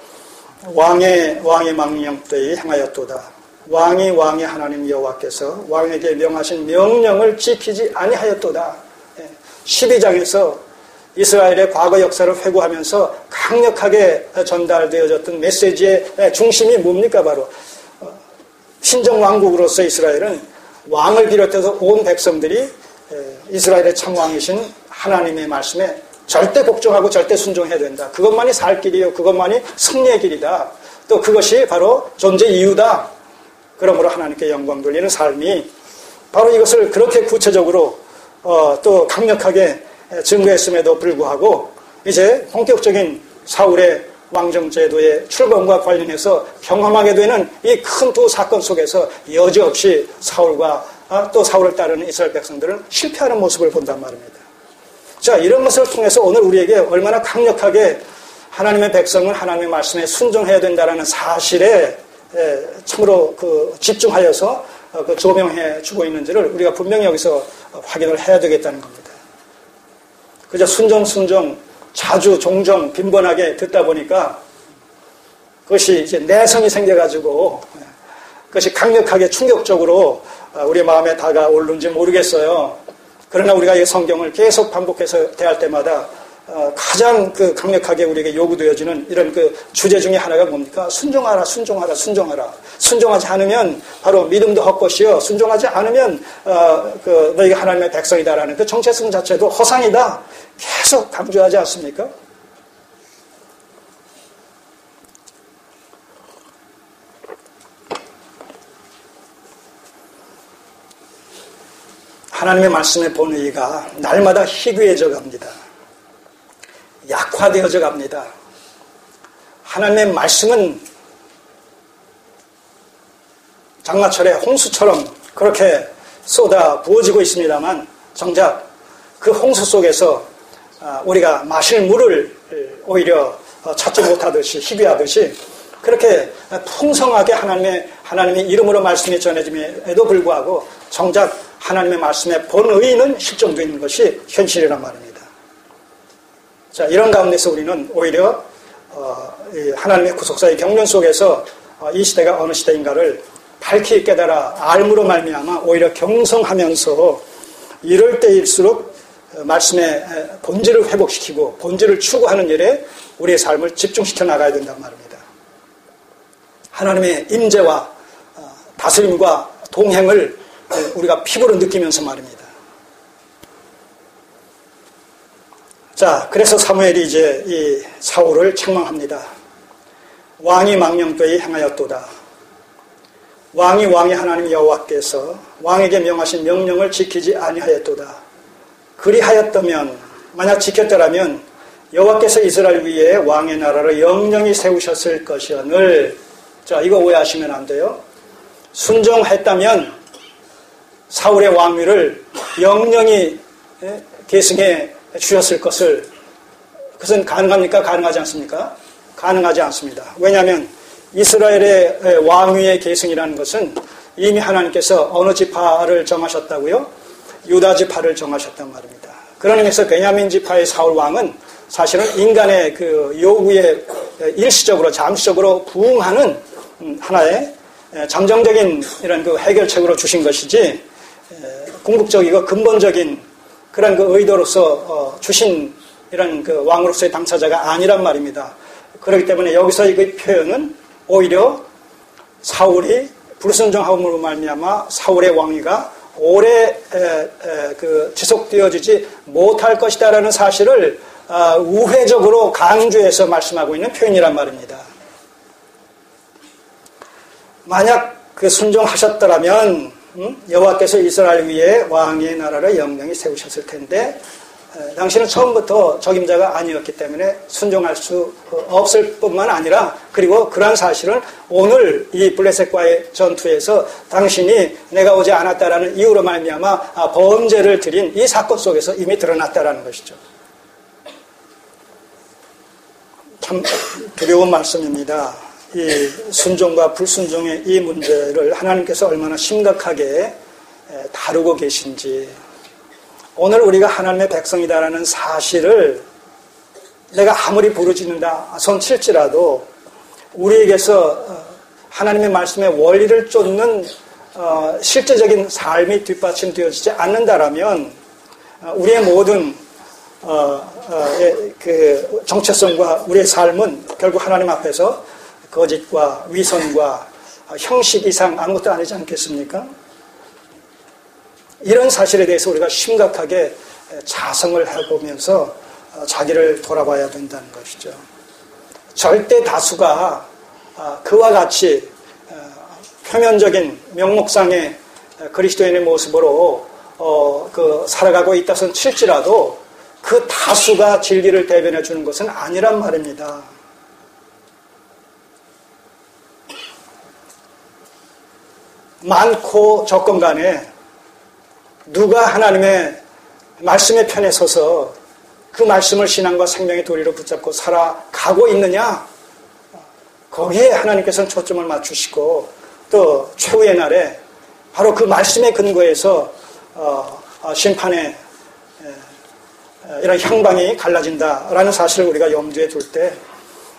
왕의 망령되이 행하였도다. 왕이 하나님 여호와께서 왕에게 명하신 명령을 지키지 아니하였도다. 12장에서 이스라엘의 과거 역사를 회고하면서 강력하게 전달되어졌던 메시지의 중심이 뭡니까? 바로 신정왕국으로서 이스라엘은 왕을 비롯해서 온 백성들이 이스라엘의 참왕이신 하나님의 말씀에 절대 복종하고 절대 순종해야 된다. 그것만이 살 길이요. 그것만이 승리의 길이다. 또 그것이 바로 존재 이유다. 그러므로 하나님께 영광 돌리는 삶이 바로 이것을 그렇게 구체적으로 또 강력하게 증거했음에도 불구하고 이제 본격적인 사울의 왕정제도의 출범과 관련해서 경험하게 되는 이 큰 두 사건 속에서 여지없이 사울과 또 사울을 따르는 이스라엘 백성들은 실패하는 모습을 본단 말입니다. 자, 이런 것을 통해서 오늘 우리에게 얼마나 강력하게 하나님의 백성은 하나님의 말씀에 순종해야 된다는 사실에 참으로 집중하여서 조명해 주고 있는지를 우리가 분명히 여기서 확인을 해야 되겠다는 겁니다. 그저 순종, 자주, 종종, 빈번하게 듣다 보니까 그것이 이제 내성이 생겨가지고 그것이 강력하게 충격적으로 우리 마음에 다가오는지 모르겠어요. 그러나 우리가 이 성경을 계속 반복해서 대할 때마다 가장 강력하게 우리에게 요구되어지는 이런 주제 중에 하나가 뭡니까? 순종하라. 순종하지 않으면 바로 믿음도 헛것이요. 순종하지 않으면 너희가 하나님의 백성이다라는 그 정체성 자체도 허상이다. 계속 강조하지 않습니까? 하나님의 말씀의 본의가 날마다 희귀해져 갑니다. 약화되어져 갑니다. 하나님의 말씀은 장마철에 홍수처럼 그렇게 쏟아 부어지고 있습니다만 정작 그 홍수 속에서 우리가 마실 물을 오히려 찾지 못하듯이 희귀하듯이 그렇게 풍성하게 하나님의 이름으로 말씀이 전해짐에도 불구하고 정작 하나님의 말씀의 본의는 실종되어 있는 것이 현실이란 말입니다. 자, 이런 가운데서 우리는 오히려 하나님의 구속사의 경륜 속에서 이 시대가 어느 시대인가를 밝히 깨달아 알므로 말미암아 오히려 경성하면서 이럴 때일수록 말씀의 본질을 회복시키고 본질을 추구하는 일에 우리의 삶을 집중시켜 나가야 된단 말입니다. 하나님의 임재와 다스림과 동행을 우리가 피부로 느끼면서 말입니다. 자, 그래서 사무엘이 이제 이 사울을 책망합니다. 왕이 망령되이 행하였도다. 왕이 하나님 여호와께서 왕에게 명하신 명령을 지키지 아니하였도다. 그리하였다면, 만약 지켰더라면 여호와께서 이스라엘 위에 왕의 나라를 영영히 세우셨을 것이오늘. 자, 이거 오해하시면 안 돼요. 순종했다면 사울의 왕위를 영영히 계승해 주셨을 것을, 그것은 가능합니까? 가능하지 않습니까? 가능하지 않습니다. 왜냐하면 이스라엘의 왕위의 계승이라는 것은 이미 하나님께서 어느 지파를 정하셨다고요? 유다 지파를 정하셨단 말입니다. 그런 의미에서 베냐민 지파의 사울 왕은 사실은 인간의 요구에 일시적으로 잠시적으로 부응하는 하나의 잠정적인 이런 해결책으로 주신 것이지 궁극적이고 근본적인 그런 그 의도로서 주신 이런 그 왕으로서의 당사자가 아니란 말입니다. 그렇기 때문에 여기서 이 표현은 오히려 사울이 불순종함으로 말미암아 사울의 왕위가 오래 지속되어지지 못할 것이다라는 사실을 우회적으로 강조해서 말씀하고 있는 표현이란 말입니다. 만약 순종하셨더라면 여호와께서 이스라엘 위에 왕의 나라를 영영히 세우셨을 텐데 당신은 처음부터 적임자가 아니었기 때문에 순종할 수 없을 뿐만 아니라 그리고 그러한 사실은 오늘 이 블레셋과의 전투에서 당신이 내가 오지 않았다라는 이유로 말미암아 범죄를 드린 이 사건 속에서 이미 드러났다라는 것이죠. 참 두려운 말씀입니다. 이 순종과 불순종의 이 문제를 하나님께서 얼마나 심각하게 다루고 계신지 오늘 우리가 하나님의 백성이다라는 사실을 내가 아무리 부르짖는다 손칠지라도 우리에게서 하나님의 말씀의 원리를 쫓는 실제적인 삶이 뒷받침되어지지 않는다라면 우리의 모든 그 정체성과 우리의 삶은 결국 하나님 앞에서 거짓과 위선과 형식 이상 아무것도 아니지 않겠습니까? 이런 사실에 대해서 우리가 심각하게 자성을 해보면서 자기를 돌아봐야 된다는 것이죠. 절대 다수가 그와 같이 표면적인 명목상의 그리스도인의 모습으로 살아가고 있다선 칠지라도 그 다수가 진리를 대변해 주는 것은 아니란 말입니다. 많고 적건 간에 누가 하나님의 말씀의 편에 서서 그 말씀을 신앙과 생명의 도리로 붙잡고 살아가고 있느냐? 거기에 하나님께서는 초점을 맞추시고 또 최후의 날에 바로 그 말씀의 근거에서 심판의 이런 향방이 갈라진다라는 사실을 우리가 염두에 둘 때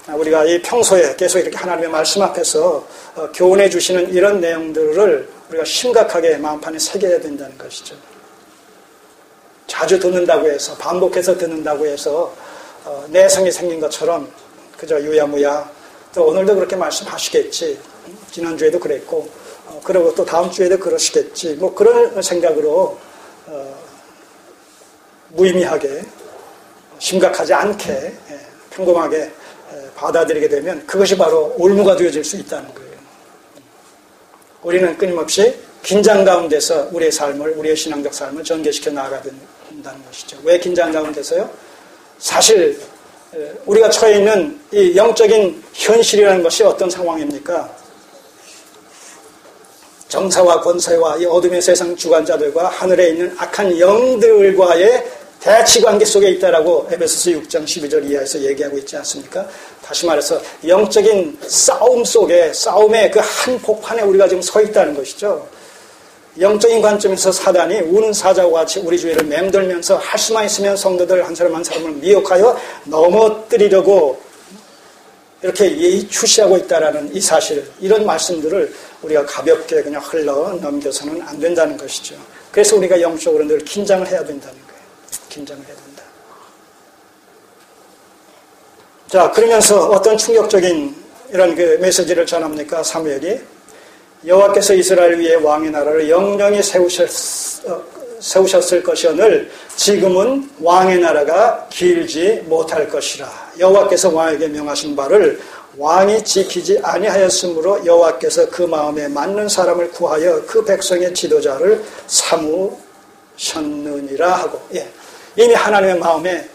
우리가 이 평소에 계속 이렇게 하나님의 말씀 앞에서 교훈해 주시는 이런 내용들을 우리가 심각하게 마음판에 새겨야 된다는 것이죠. 자주 듣는다고 해서 반복해서 듣는다고 해서 내성이 생긴 것처럼 그저 유야무야 또 오늘도 그렇게 말씀하시겠지 지난주에도 그랬고 그리고 또 다음 주에도 그러시겠지 뭐 그런 생각으로 무의미하게 심각하지 않게 평범하게 받아들이게 되면 그것이 바로 올무가 되어질 수 있다는 거예요. 우리는 끊임없이 긴장 가운데서 우리의 삶을, 우리의 신앙적 삶을 전개시켜 나가야 된다는 것이죠. 왜 긴장 가운데서요? 사실 우리가 처해 있는 이 영적인 현실이라는 것이 어떤 상황입니까? 정사와 권세와 이 어둠의 세상 주관자들과 하늘에 있는 악한 영들과의 대치관계 속에 있다라고 에베소서 6장 12절 이하에서 얘기하고 있지 않습니까? 다시 말해서 영적인 싸움 속에 싸움의 그 한복판에 우리가 지금 서 있다는 것이죠. 영적인 관점에서 사단이 우는 사자와 같이 우리 주위를 맴돌면서 할 수만 있으면 성도들 한 사람 한 사람을 미혹하여 넘어뜨리려고 이렇게 예의추시하고 있다라는 이 사실, 이런 말씀들을 우리가 가볍게 그냥 흘러 넘겨서는 안 된다는 것이죠. 그래서 우리가 영적으로 늘 긴장을 해야 된다는 거예요. 긴장을 해야 된다. 자, 그러면서 어떤 충격적인 이런 그 메시지를 전합니까? 사무엘이 여호와께서 이스라엘 위에 왕의 나라를 영영히 세우셨을 것이오늘 지금은 왕의 나라가 길지 못할 것이라. 여호와께서 왕에게 명하신 바를 왕이 지키지 아니하였으므로 여호와께서 그 마음에 맞는 사람을 구하여 그 백성의 지도자를 삼으셨느니라 하고, 이미 하나님의 마음에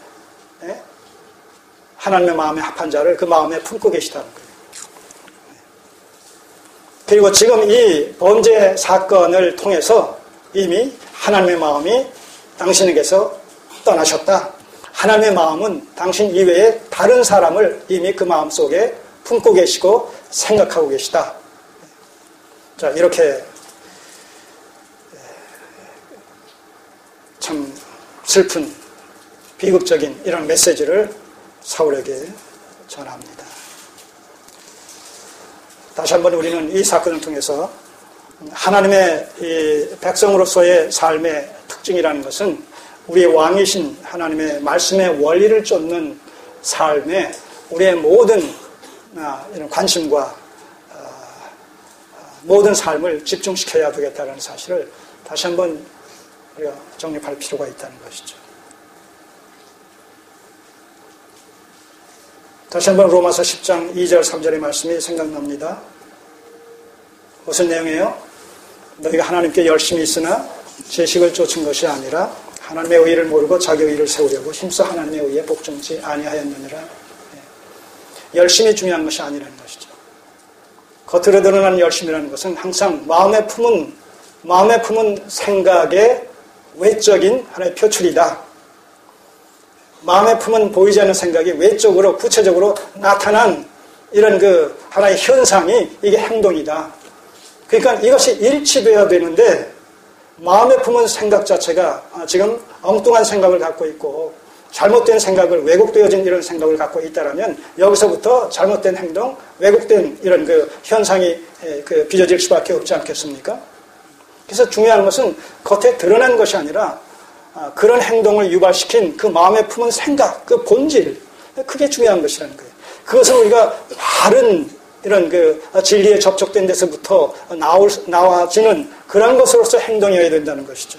합한 자를 그 마음에 품고 계시다는 거예요. 그리고 지금 이 범죄 사건을 통해서 이미 하나님의 마음이 당신에게서 떠나셨다. 하나님의 마음은 당신 이외에 다른 사람을 이미 그 마음 속에 품고 계시고 생각하고 계시다. 자, 이렇게 참 슬픈 비극적인 이런 메시지를 사울에게 전합니다. 다시 한번 우리는 이 사건을 통해서 하나님의 이 백성으로서의 삶의 특징이라는 것은 우리의 왕이신 하나님의 말씀의 원리를 쫓는 삶에 우리의 모든 이런 관심과 모든 삶을 집중시켜야 되겠다는 사실을 다시 한번 우리가 정립할 필요가 있다는 것이죠. 다시 한번 로마서 10장 2절 3절의 말씀이 생각납니다. 무슨 내용이에요? 너희가 하나님께 열심히 있으나 지식을 쫓은 것이 아니라 하나님의 의의를 모르고 자기 의의를 세우려고 힘써 하나님의 의의에 복종치 아니하였느니라. 열심히 중요한 것이 아니라는 것이죠. 겉으로 드러나는 열심이라는 것은 항상 마음에 품은 생각의 외적인 하나의 표출이다. 마음에 품은 보이지 않는 생각이 외적으로 구체적으로 나타난 이런 그 하나의 현상이 이게 행동이다. 그러니까 이것이 일치되어야 되는데 마음에 품은 생각 자체가 지금 엉뚱한 생각을 갖고 있고 잘못된 생각을 왜곡되어진 이런 생각을 갖고 있다라면 여기서부터 잘못된 행동, 왜곡된 이런 그 현상이 빚어질 수밖에 없지 않겠습니까? 그래서 중요한 것은 겉에 드러난 것이 아니라 그런 행동을 유발시킨 그 마음에 품은 생각, 그 본질, 그게 중요한 것이라는 거예요. 그것을 우리가 바른 이런 그 진리에 접촉된 데서부터 나와지는 그런 것으로서 행동이어야 된다는 것이죠.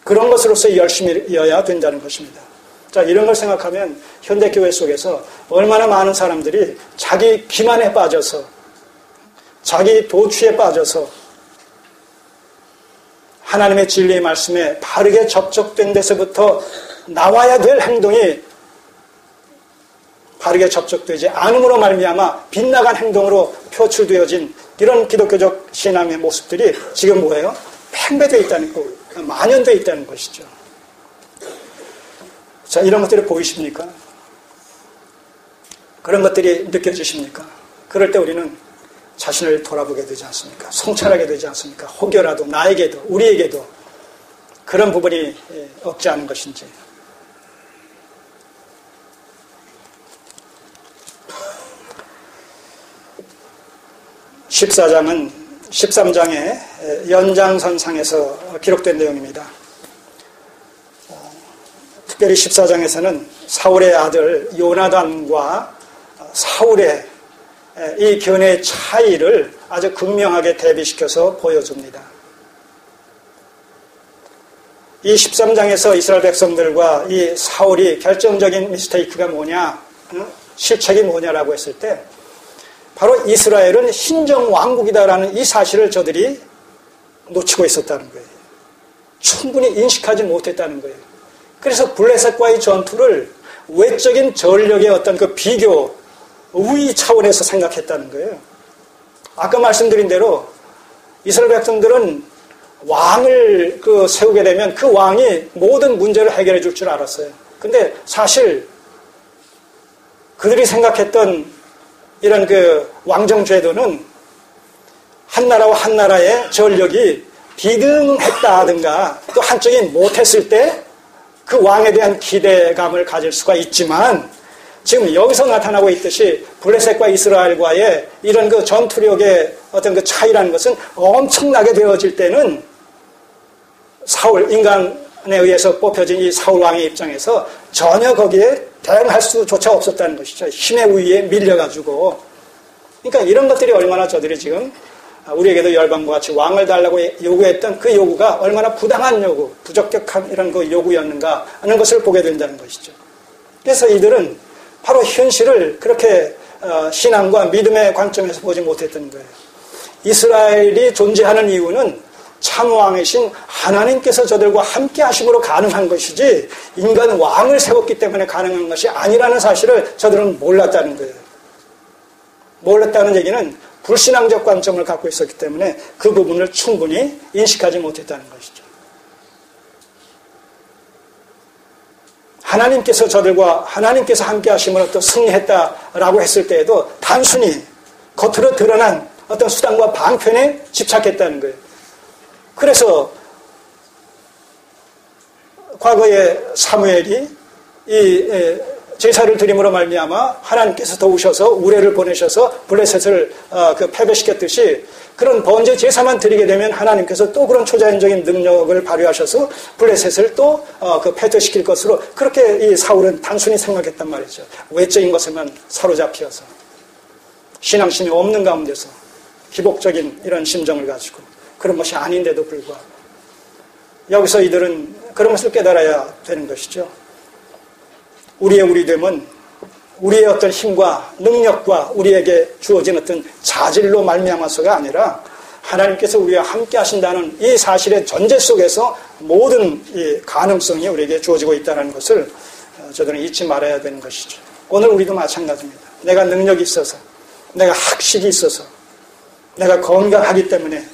그런 것으로서 열심이어야 된다는 것입니다. 자, 이런 걸 생각하면 현대교회 속에서 얼마나 많은 사람들이 자기 기만에 빠져서 자기 도취에 빠져서 하나님의 진리의 말씀에 바르게 접촉된 데서부터 나와야 될 행동이 바르게 접촉되지 않음으로 말미암아 빗나간 행동으로 표출되어진 이런 기독교적 신앙의 모습들이 지금 뭐예요? 팽배되어 있다는 거, 만연되어 있다는 것이죠. 자, 이런 것들이 보이십니까? 그런 것들이 느껴지십니까? 그럴 때 우리는 자신을 돌아보게 되지 않습니까? 성찰하게 되지 않습니까? 혹여라도 나에게도 우리에게도 그런 부분이 없지 않은 것인지. 14장은 13장의 연장선상에서 기록된 내용입니다. 특별히 14장에서는 사울의 아들 요나단과 사울의 이 견해의 차이를 아주 극명하게 대비시켜서 보여줍니다. 이 13장에서 이스라엘 백성들과 이 사울이 결정적인 미스테이크가 뭐냐, 실책이 뭐냐라고 했을 때 바로 이스라엘은 신정왕국이다라는 이 사실을 저들이 놓치고 있었다는 거예요. 충분히 인식하지 못했다는 거예요. 그래서 블레셋과의 전투를 외적인 전력의 어떤 그 비교, 우위 차원에서 생각했다는 거예요. 아까 말씀드린 대로 이스라엘 백성들은 왕을 세우게 되면 그 왕이 모든 문제를 해결해 줄 줄 알았어요. 근데 사실 그들이 생각했던 이런 그 왕정제도는 한 나라와 한 나라의 전력이 비등했다든가 또 한쪽이 못했을 때 그 왕에 대한 기대감을 가질 수가 있지만 지금 여기서 나타나고 있듯이 블레셋과 이스라엘과의 이런 그 전투력의 어떤 그 차이라는 것은 엄청나게 되어질 때는 사울, 인간에 의해서 뽑혀진 이 사울 왕의 입장에서 전혀 거기에 대응할 수조차 없었다는 것이죠. 힘의 우위에 밀려가지고. 그러니까 이런 것들이 얼마나 저들이 지금 우리에게도 열방과 같이 왕을 달라고 요구했던 그 요구가 얼마나 부당한 요구, 부적격한 이런 그 요구였는가 하는 것을 보게 된다는 것이죠. 그래서 이들은 바로 현실을 그렇게 신앙과 믿음의 관점에서 보지 못했던 거예요. 이스라엘이 존재하는 이유는 참왕이신 하나님께서 저들과 함께 하심으로 가능한 것이지 인간 왕을 세웠기 때문에 가능한 것이 아니라는 사실을 저들은 몰랐다는 거예요. 몰랐다는 얘기는 불신앙적 관점을 갖고 있었기 때문에 그 부분을 충분히 인식하지 못했다는 것이죠. 하나님께서 저들과 하나님께서 함께 하심으로 또 승리했다라고 했을 때에도 단순히 겉으로 드러난 어떤 수단과 방편에 집착했다는 거예요. 그래서 과거에 사무엘이 이 제사를 드림으로 말미암아 하나님께서 도우셔서 우레를 보내셔서 블레셋을 패배시켰듯이 그런 번제 제사만 드리게 되면 하나님께서 또 그런 초자연적인 능력을 발휘하셔서 블레셋을 또 패퇴시킬 것으로 그렇게 이 사울은 단순히 생각했단 말이죠. 외적인 것에만 사로잡혀서 신앙심이 없는 가운데서 기복적인 이런 심정을 가지고 그런 것이 아닌데도 불구하고 여기서 이들은 그런 것을 깨달아야 되는 것이죠. 우리의 우리됨은 우리의 어떤 힘과 능력과 우리에게 주어진 어떤 자질로 말미암아서가 아니라 하나님께서 우리와 함께 하신다는 이 사실의 전제 속에서 모든 이 가능성이 우리에게 주어지고 있다는 것을 저들은 잊지 말아야 되는 것이죠. 오늘 우리도 마찬가지입니다. 내가 능력이 있어서, 내가 학식이 있어서, 내가 건강하기 때문에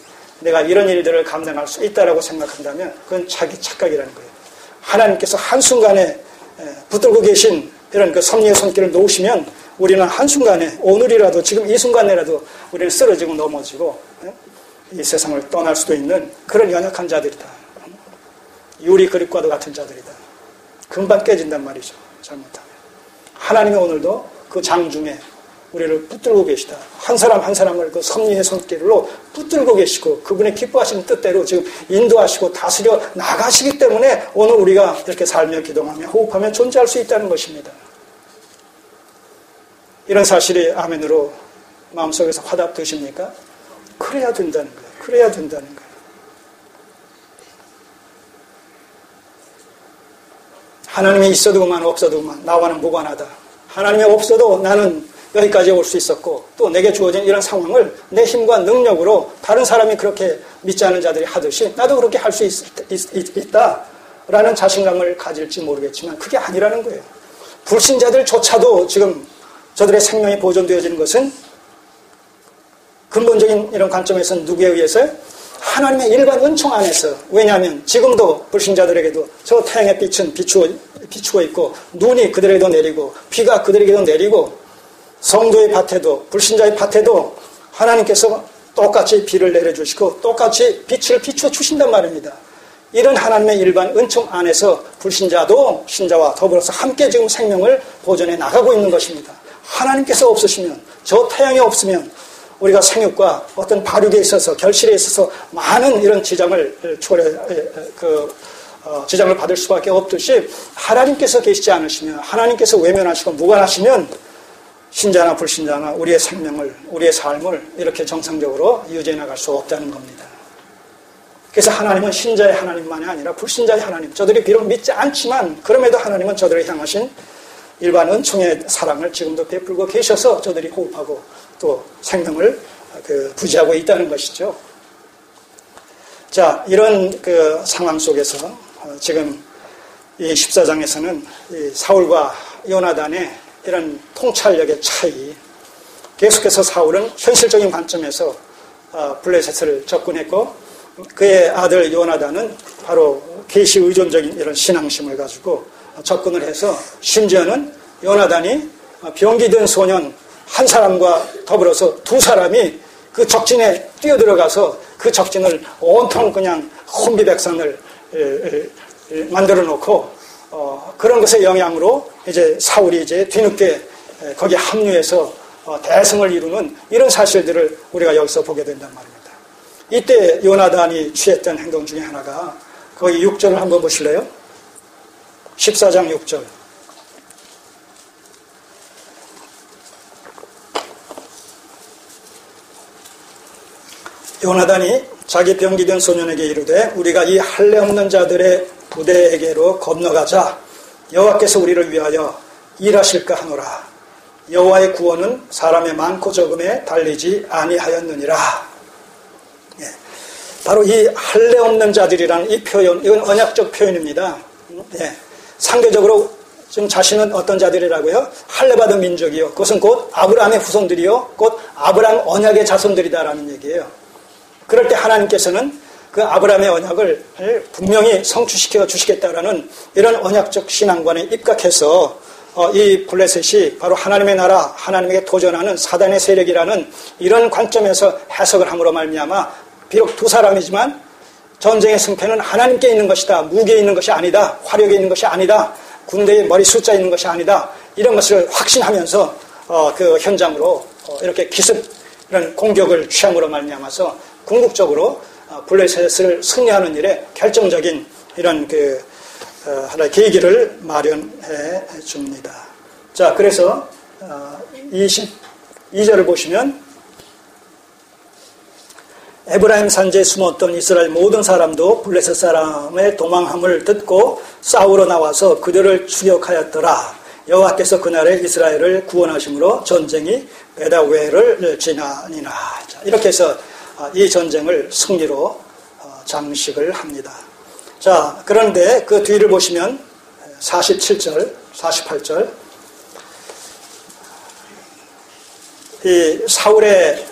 내가 이런 일들을 감당할 수 있다라고 생각한다면 그건 자기 착각이라는 거예요. 하나님께서 한순간에 붙들고 계신 이런 그 섭리의 손길을 놓으시면 우리는 한순간에 오늘이라도 지금 이 순간에라도 우리는 쓰러지고 넘어지고 이 세상을 떠날 수도 있는 그런 연약한 자들이다. 유리 그릇과도 같은 자들이다. 금방 깨진단 말이죠. 잘못하면. 하나님이 오늘도 그 장중에 우리를 붙들고 계시다. 한 사람 한 사람을 그 섭리의 손길로 붙들고 계시고 그분의 기뻐하시는 뜻대로 지금 인도하시고 다스려 나가시기 때문에 오늘 우리가 이렇게 살며 기도하며 호흡하며 존재할 수 있다는 것입니다. 이런 사실이 아멘으로 마음속에서 화답 되십니까? 그래야 된다는 거예요. 그래야 된다는 거예요. 하나님이 있어도 그만 없어도 그만 나와는 무관하다. 하나님이 없어도 나는 여기까지 올 수 있었고 또 내게 주어진 이런 상황을 내 힘과 능력으로 다른 사람이 그렇게 믿지 않은 자들이 하듯이 나도 그렇게 할 수 있다라는 자신감을 가질지 모르겠지만 그게 아니라는 거예요. 불신자들조차도 지금 저들의 생명이 보존되어지는 것은 근본적인 이런 관점에서는 누구에 의해서요? 하나님의 일반 은총 안에서. 왜냐하면 지금도 불신자들에게도 저 태양의 빛은 비추고 있고 눈이 그들에게도 내리고 비가 그들에게도 내리고 성도의 밭에도 불신자의 밭에도 하나님께서 똑같이 비를 내려주시고 똑같이 빛을 비추어 주신단 말입니다. 이런 하나님의 일반 은총 안에서 불신자도 신자와 더불어서 함께 지금 생명을 보존해 나가고 있는 것입니다. 하나님께서 없으시면 저 태양이 없으면 우리가 생육과 어떤 발육에 있어서 결실에 있어서 많은 이런 지장을 지장을 받을 수밖에 없듯이 하나님께서 계시지 않으시면 하나님께서 외면하시고 무관하시면 신자나 불신자나 우리의 생명을 우리의 삶을 이렇게 정상적으로 유지해 나갈 수 없다는 겁니다. 그래서 하나님은 신자의 하나님만이 아니라 불신자의 하나님 저들이 비록 믿지 않지만 그럼에도 하나님은 저들을 향하신 일반 은총의 사랑을 지금도 베풀고 계셔서 저들이 호흡하고 또 생명을 부지하고 있다는 것이죠. 자, 이런 그 상황 속에서 지금 이 14장에서는 이 사울과 요나단의 이런 통찰력의 차이, 계속해서 사울은 현실적인 관점에서 블레셋을 접근했고 그의 아들 요나단은 바로 계시 의존적인 이런 신앙심을 가지고 접근을 해서 심지어는 요나단이 병기든 소년 한 사람과 더불어서 두 사람이 그 적진에 뛰어들어가서 그 적진을 온통 그냥 혼비백산을 만들어 놓고 그런 것의 영향으로 이제 사울이 이제 뒤늦게 거기에 합류해서 대승을 이루는 이런 사실들을 우리가 여기서 보게 된단 말입니다. 이때 요나단이 취했던 행동 중에 하나가 거기 6절을 한번 보실래요? 14장 6절. 요나단이 자기 병기된 소년에게 이르되 우리가 이 할례 없는 자들의 부대에게로 건너가자. 여호와께서 우리를 위하여 일하실까 하노라. 여호와의 구원은 사람의 많고 적음에 달리지 아니하였느니라. 예. 바로 이 할례 없는 자들이라는 이 표현, 이건 언약적 표현입니다. 예. 상대적으로 지금 자신은 어떤 자들이라고요? 할례받은 민족이요. 그것은 곧 아브라함의 후손들이요. 곧 아브라함 언약의 자손들이다라는 얘기예요. 그럴 때 하나님께서는 그 아브라함의 언약을 분명히 성취시켜 주시겠다라는 이런 언약적 신앙관에 입각해서 이 블레셋이 바로 하나님의 나라, 하나님에게 도전하는 사단의 세력이라는 이런 관점에서 해석을 함으로 말미암아 비록 두 사람이지만 전쟁의 승패는 하나님께 있는 것이다. 무기에 있는 것이 아니다. 화력에 있는 것이 아니다. 군대의 머리 숫자에 있는 것이 아니다. 이런 것을 확신하면서 그 현장으로 이렇게 기습 이런 공격을 취함으로 말미암아서 궁극적으로 블레셋을 승리하는 일에 결정적인 이런 하나의 계기를 마련해 줍니다. 자, 그래서 22절을 보시면 에브라임 산지에 숨었던 이스라엘 모든 사람도 블레셋 사람의 도망함을 듣고 싸우러 나와서 그들을 추격하였더라. 여호와께서 그날에 이스라엘을 구원하심으로 전쟁이 베다웨를 지나니라. 이렇게 해서 이 전쟁을 승리로 장식을 합니다. 자, 그런데 그 뒤를 보시면 47절, 48절 이 사울의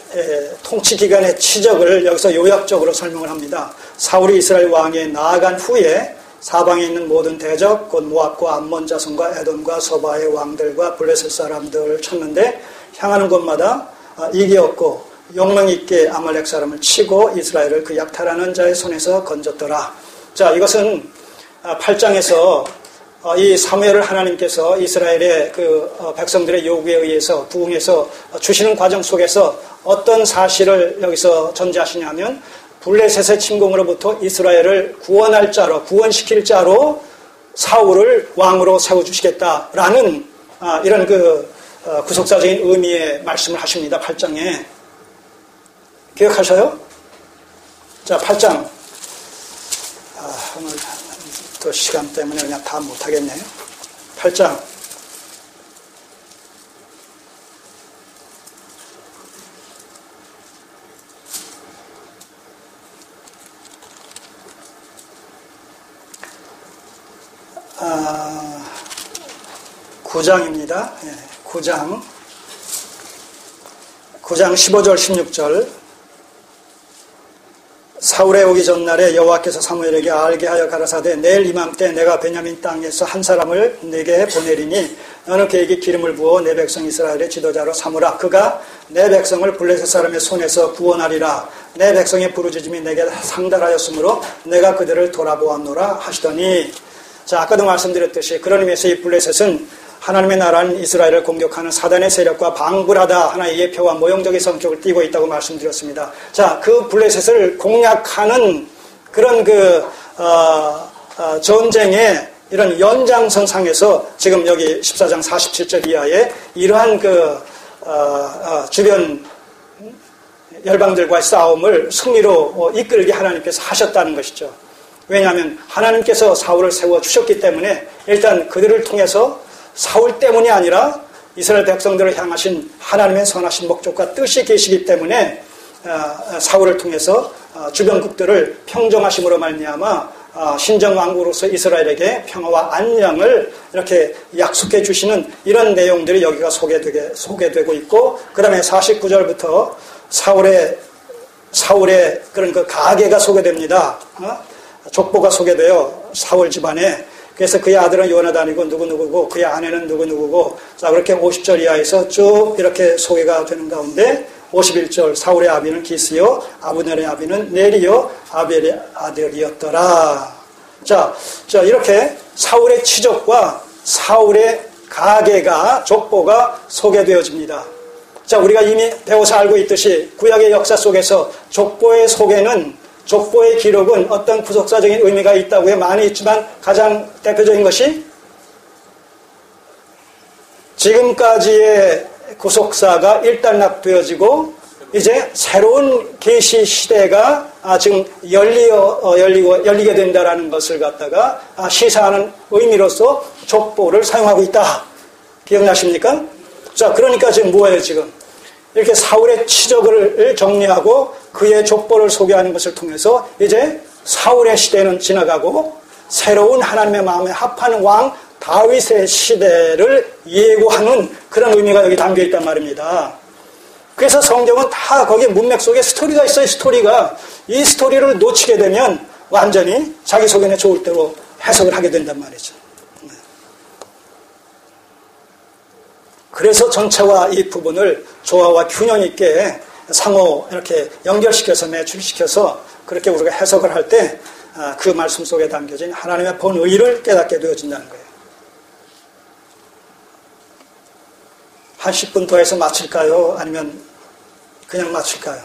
통치 기간의 치적을 여기서 요약적으로 설명을 합니다. 사울이 이스라엘 왕에 나아간 후에 사방에 있는 모든 대적 곧 모압과 암몬 자손과 에돔과 소바의 왕들과 블레셋 사람들을 쳤는데 향하는 곳마다 이기었고 용맹 있게 아말렉 사람을 치고 이스라엘을 그 약탈하는 자의 손에서 건졌더라. 자, 이것은 8장에서 이 사무엘을 하나님께서 이스라엘의 백성들의 요구에 의해서 부응해서 주시는 과정 속에서 어떤 사실을 여기서 전제하시냐면 블레셋의 침공으로부터 이스라엘을 구원할 자로, 구원시킬 자로 사울을 왕으로 세워주시겠다라는 이런 구속사적인 의미의 말씀을 하십니다. 8장에. 기억하셔요? 자, 8장. 오늘 또 시간 때문에 그냥 다 못하겠네요. 8장. 아, 9장입니다. 예, 9장 15절 16절 사울에 오기 전날에 여호와께서 사무엘에게 알게 하여 가라사대 내일 이맘때 내가 베냐민 땅에서 한 사람을 내게 보내리니 너는 그에게 기름을 부어 내 백성 이스라엘의 지도자로 삼으라. 그가 내 백성을 블레셋 사람의 손에서 구원하리라. 내 백성의 부르짖음이 내게 상달하였으므로 내가 그들을 돌아보았노라 하시더니, 자, 아까도 말씀드렸듯이 그런 의미에서 이 블레셋은 하나님의 나라는 이스라엘을 공격하는 사단의 세력과 방불하다 하나의 예표와 모형적인 성격을 띠고 있다고 말씀드렸습니다. 자, 그 블레셋을 공략하는 그런 전쟁의 이런 연장선상에서 지금 여기 14장 47절 이하에 이러한 주변 열방들과의 싸움을 승리로 이끌게 하나님께서 하셨다는 것이죠. 왜냐하면 하나님께서 사울을 세워주셨기 때문에 일단 그들을 통해서 사울 때문이 아니라 이스라엘 백성들을 향하신 하나님의 선하신 목적과 뜻이 계시기 때문에 사울을 통해서 주변국들을 평정하심으로 말미암아 신정왕국으로서 이스라엘에게 평화와 안녕을 이렇게 약속해 주시는 이런 내용들이 여기가 소개되고 있고, 그 다음에 49절부터 사울의 그런 가계가 소개됩니다. 족보가 소개되어 사울 집안에. 그래서 그의 아들은 요나단이고 누구누구고 그의 아내는 누구누구고, 자, 그렇게 50절 이하에서 쭉 이렇게 소개가 되는 가운데 51절 사울의 아비는 기스요 아브넬의 아비는 넬이요 아벨의 아들이었더라. 자, 이렇게 사울의 치적과 사울의 가계가 족보가 소개되어집니다. 자, 우리가 이미 배워서 알고 있듯이 구약의 역사 속에서 족보의 소개는, 족보의 기록은 어떤 구속사적인 의미가 있다고 해 많이 있지만 가장 대표적인 것이 지금까지의 구속사가 일단락되어지고 이제 새로운 계시 시대가 지금 열리게 된다라는 것을 갖다가 시사하는 의미로서 족보를 사용하고 있다. 기억나십니까? 자, 그러니까 지금 뭐예요, 지금? 이렇게 사울의 치적을 정리하고 그의 족보를 소개하는 것을 통해서 이제 사울의 시대는 지나가고 새로운 하나님의 마음에 합하는 왕 다윗의 시대를 예고하는 그런 의미가 여기 담겨 있단 말입니다. 그래서 성경은 다 거기 문맥 속에 스토리가 있어요. 스토리가. 이 스토리를 놓치게 되면 완전히 자기 소견에 좋을 대로 해석을 하게 된단 말이죠. 그래서 전체와 이 부분을 조화와 균형 있게 상호 이렇게 연결시켜서 매출시켜서 그렇게 우리가 해석을 할 때 그 말씀 속에 담겨진 하나님의 본의를 깨닫게 되어진다는 거예요. 한 10분 더 해서 마칠까요? 아니면 그냥 마칠까요?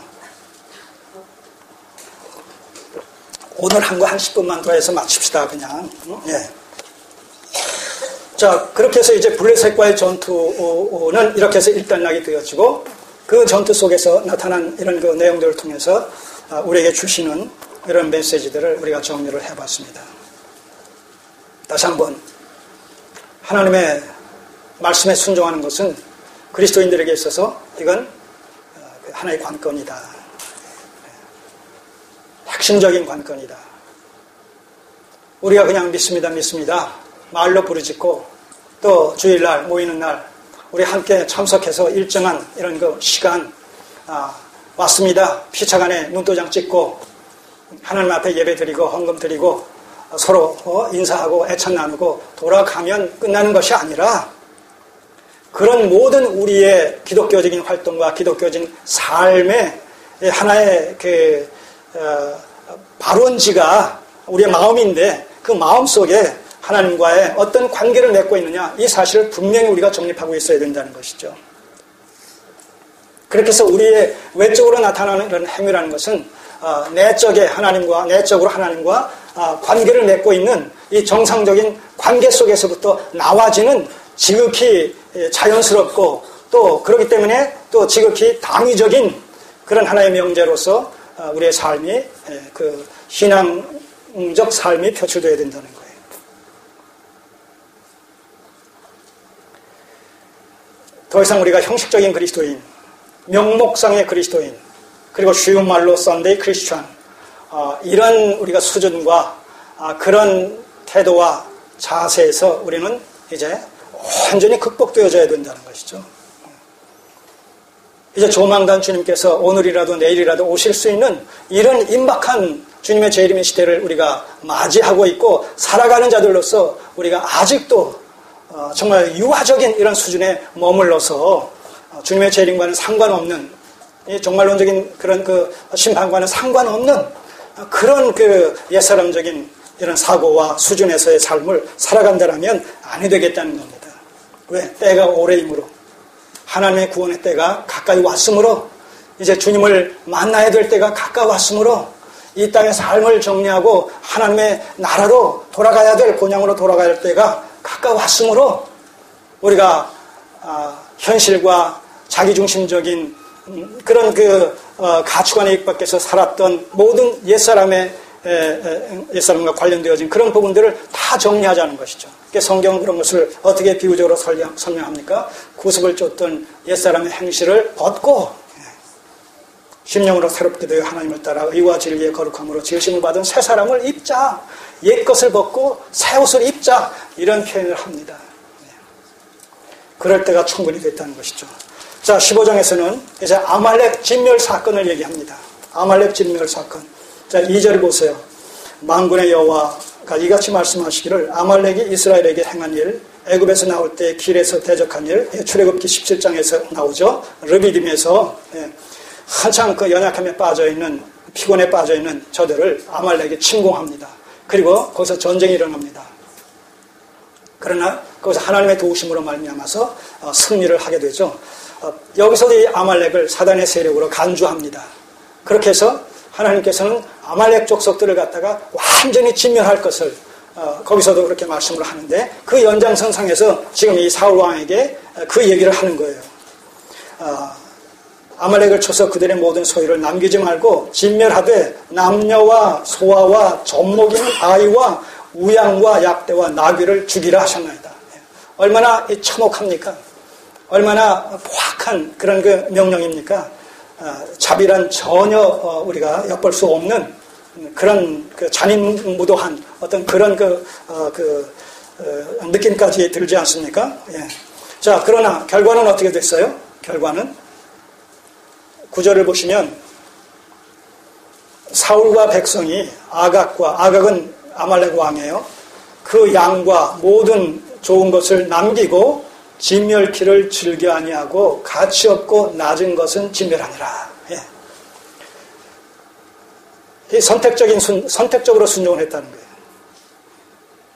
오늘 한 거 한 10분만 더 해서 마칩시다, 그냥. 예. 자, 그렇게 해서 이제 블레셋과의 전투는 이렇게 해서 일단락이 되어지고, 그 전투 속에서 나타난 이런 그 내용들을 통해서 우리에게 주시는 이런 메시지들을 우리가 정리를 해봤습니다. 다시 한번, 하나님의 말씀에 순종하는 것은 그리스도인들에게 있어서 이건 하나의 관건이다. 핵심적인 관건이다. 우리가 그냥 믿습니다. 말로 부르짖고 또 주일날 모이는 날 우리 함께 참석해서 일정한 이런 그 시간 왔습니다. 피차간에 눈도장 찍고 하나님 앞에 예배 드리고 헌금 드리고 서로 인사하고 애찬 나누고 돌아가면 끝나는 것이 아니라 그런 모든 우리의 기독교적인 활동과 기독교적인 삶의 하나의 그 발원지가 우리의 마음인데 그 마음 속에 하나님과의 어떤 관계를 맺고 있느냐 이 사실을 분명히 우리가 정립하고 있어야 된다는 것이죠. 그렇게 해서 우리의 외적으로 나타나는 이런 행위라는 것은 내적으로 하나님과 관계를 맺고 있는 이 정상적인 관계 속에서부터 나와지는 지극히 자연스럽고 또 그렇기 때문에 또 지극히 당위적인 그런 하나의 명제로서 우리의 삶이 그 신앙적 삶이 표출되어야 된다는 거예요. 더 이상 우리가 형식적인 그리스도인, 명목상의 그리스도인, 그리고 쉬운 말로 썬데이 크리스천 이런 우리가 수준과 그런 태도와 자세에서 우리는 이제 완전히 극복되어져야 된다는 것이죠. 이제 조만간 주님께서 오늘이라도 내일이라도 오실 수 있는 이런 임박한 주님의 재림의 시대를 우리가 맞이하고 있고 살아가는 자들로서 우리가 아직도 정말 유화적인 이런 수준에 머물러서 주님의 재림과는 상관없는 종말론적인 그런 그 심판과는 상관없는 그런 그 옛사람적인 이런 사고와 수준에서의 삶을 살아간다라면 아니 되겠다는 겁니다. 왜? 때가 오래이므로 하나님의 구원의 때가 가까이 왔으므로 이제 주님을 만나야 될 때가 가까웠으므로 이 땅의 삶을 정리하고 하나님의 나라로 돌아가야 될 본향으로 돌아가야 할 때가 가까웠으므로 우리가 현실과 자기중심적인 그런 그 가치관에 입각해서 살았던 모든 옛사람과 관련되어진 그런 부분들을 다 정리하자는 것이죠. 성경은 그런 것을 어떻게 비유적으로 설명합니까? 구습을 쫓던 옛사람의 행실을 벗고 심령으로 새롭게 되어 하나님을 따라 의와 진리의 거룩함으로 지으심을 받은 새 사람을 입자. 옛 것을 벗고 새 옷을 입자. 이런 표현을 합니다. 그럴 때가 충분히 됐다는 것이죠. 자, 15장에서는 이제 아말렉 진멸 사건을 얘기합니다. 아말렉 진멸 사건. 자, 2절 보세요. 만군의 여호와가 이같이 말씀하시기를 아말렉이 이스라엘에게 행한 일, 애굽에서 나올 때 길에서 대적한 일, 출애굽기 17장에서 나오죠. 르비딤에서 한창 그 연약함에 빠져있는, 피곤에 빠져있는 저들을 아말렉이 침공합니다. 그리고 거기서 전쟁이 일어납니다. 그러나 거기서 하나님의 도우심으로 말미암아서 승리를 하게 되죠. 여기서도 이 아말렉을 사단의 세력으로 간주합니다. 그렇게 해서 하나님께서는 아말렉 족속들을 갖다가 완전히 진멸할 것을 거기서도 그렇게 말씀을 하는데 그 연장선상에서 지금 이 사울 왕에게 그 얘기를 하는 거예요. 아말렉을 쳐서 그들의 모든 소유를 남기지 말고 진멸하되 남녀와 소아와 젖먹이는 아이와 우양과 약대와 나귀를 죽이라 하셨나이다. 얼마나 참혹합니까? 얼마나 포악한 그런 그 명령입니까? 자비란 전혀 우리가 엿볼 수 없는 그런 그 잔인무도한 어떤 그런 느낌까지 들지 않습니까? 예. 자, 그러나 결과는 어떻게 됐어요? 결과는 9절을 보시면 사울과 백성이 아각은 아말렉 왕이에요. 그 양과 모든 좋은 것을 남기고 진멸키를 즐겨 아니하고 가치 없고 낮은 것은 진멸하니라. 예. 이 선택적으로 순종을 했다는 거예요.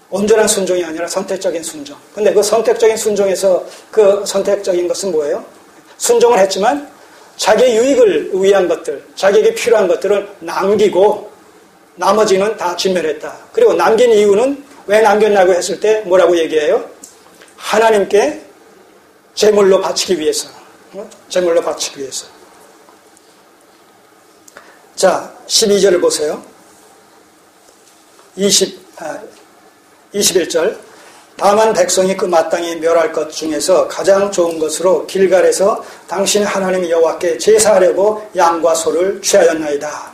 온전한 순종이 아니라 선택적인 순종. 근데 그 선택적인 순종에서 그 선택적인 것은 뭐예요? 순종을 했지만 자기의 유익을 위한 것들, 자기에게 필요한 것들을 남기고 나머지는 다 진멸했다. 그리고 남긴 이유는 왜 남겼냐고 했을 때 뭐라고 얘기해요? 하나님께 제물로 바치기 위해서. 제물로 바치기 위해서. 자, 12절을 보세요. 21절. 다만 백성이 그 마땅히 멸할 것 중에서 가장 좋은 것으로 길갈에서 당신 하나님 여호와께 제사하려고 양과 소를 취하였나이다.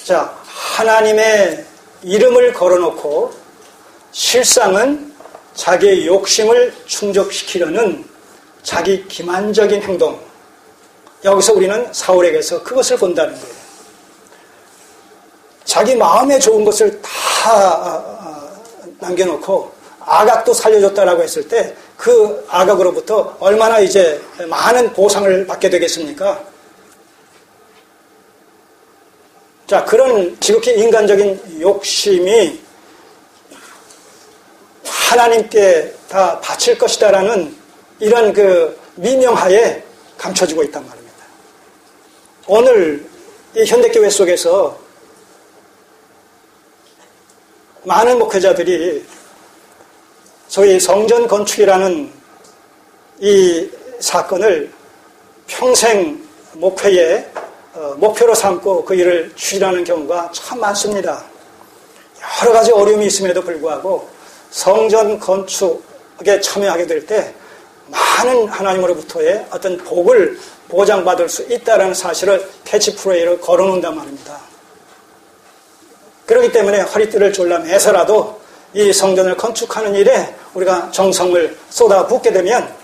자, 하나님의 이름을 걸어놓고 실상은 자기의 욕심을 충족시키려는 자기 기만적인 행동. 여기서 우리는 사울에게서 그것을 본다는 거예요. 자기 마음에 좋은 것을 다 남겨놓고 아각도 살려줬다라고 했을 때 그 아각으로부터 얼마나 이제 많은 보상을 받게 되겠습니까? 자, 그런 지극히 인간적인 욕심이 하나님께 다 바칠 것이다라는 이런 그 미명하에 감춰지고 있단 말입니다. 오늘 이 현대교회 속에서 많은 목회자들이 소위 성전 건축이라는 이 사건을 평생 목회의 목표로 삼고 그 일을 추진하는 경우가 참 많습니다. 여러 가지 어려움이 있음에도 불구하고 성전 건축에 참여하게 될 때 많은 하나님으로부터의 어떤 복을 보장받을 수 있다는 사실을 캐치프레이를 걸어놓는단 말입니다. 그렇기 때문에 허리띠를 졸라매서라도 이 성전을 건축하는 일에 우리가 정성을 쏟아붓게 되면,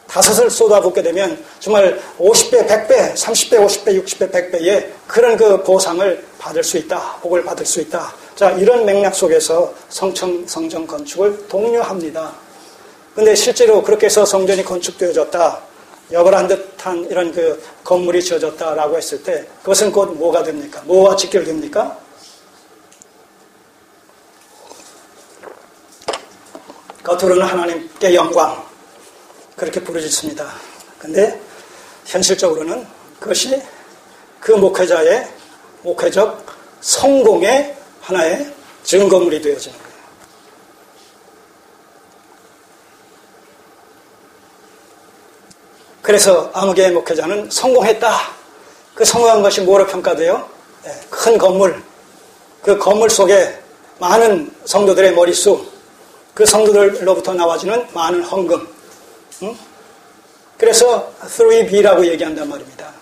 다섯을 쏟아붓게 되면 정말 50배, 100배, 30배, 50배, 60배, 100배의 그런 그 보상을 받을 수 있다. 복을 받을 수 있다. 자, 이런 맥락 속에서 성전 건축을 독려합니다. 근데 실제로 그렇게 해서 성전이 건축되어졌다. 여벌한 듯한 이런 그 건물이 지어졌다라고 했을 때 그것은 곧 뭐가 됩니까? 뭐와 직결됩니까? 겉으로는 하나님께 영광 그렇게 부르짖습니다. 근데 현실적으로는 그것이 그 목회자의 목회적 성공의 하나의 증거물이 되어지는 거예요. 그래서 아무개 목회자는 성공했다. 그 성공한 것이 뭐로 평가돼요? 큰 건물, 그 건물 속에 많은 성도들의 머릿수, 그 성도들로부터 나와지는 많은 헌금. 그래서 3B라고 얘기한단 말입니다.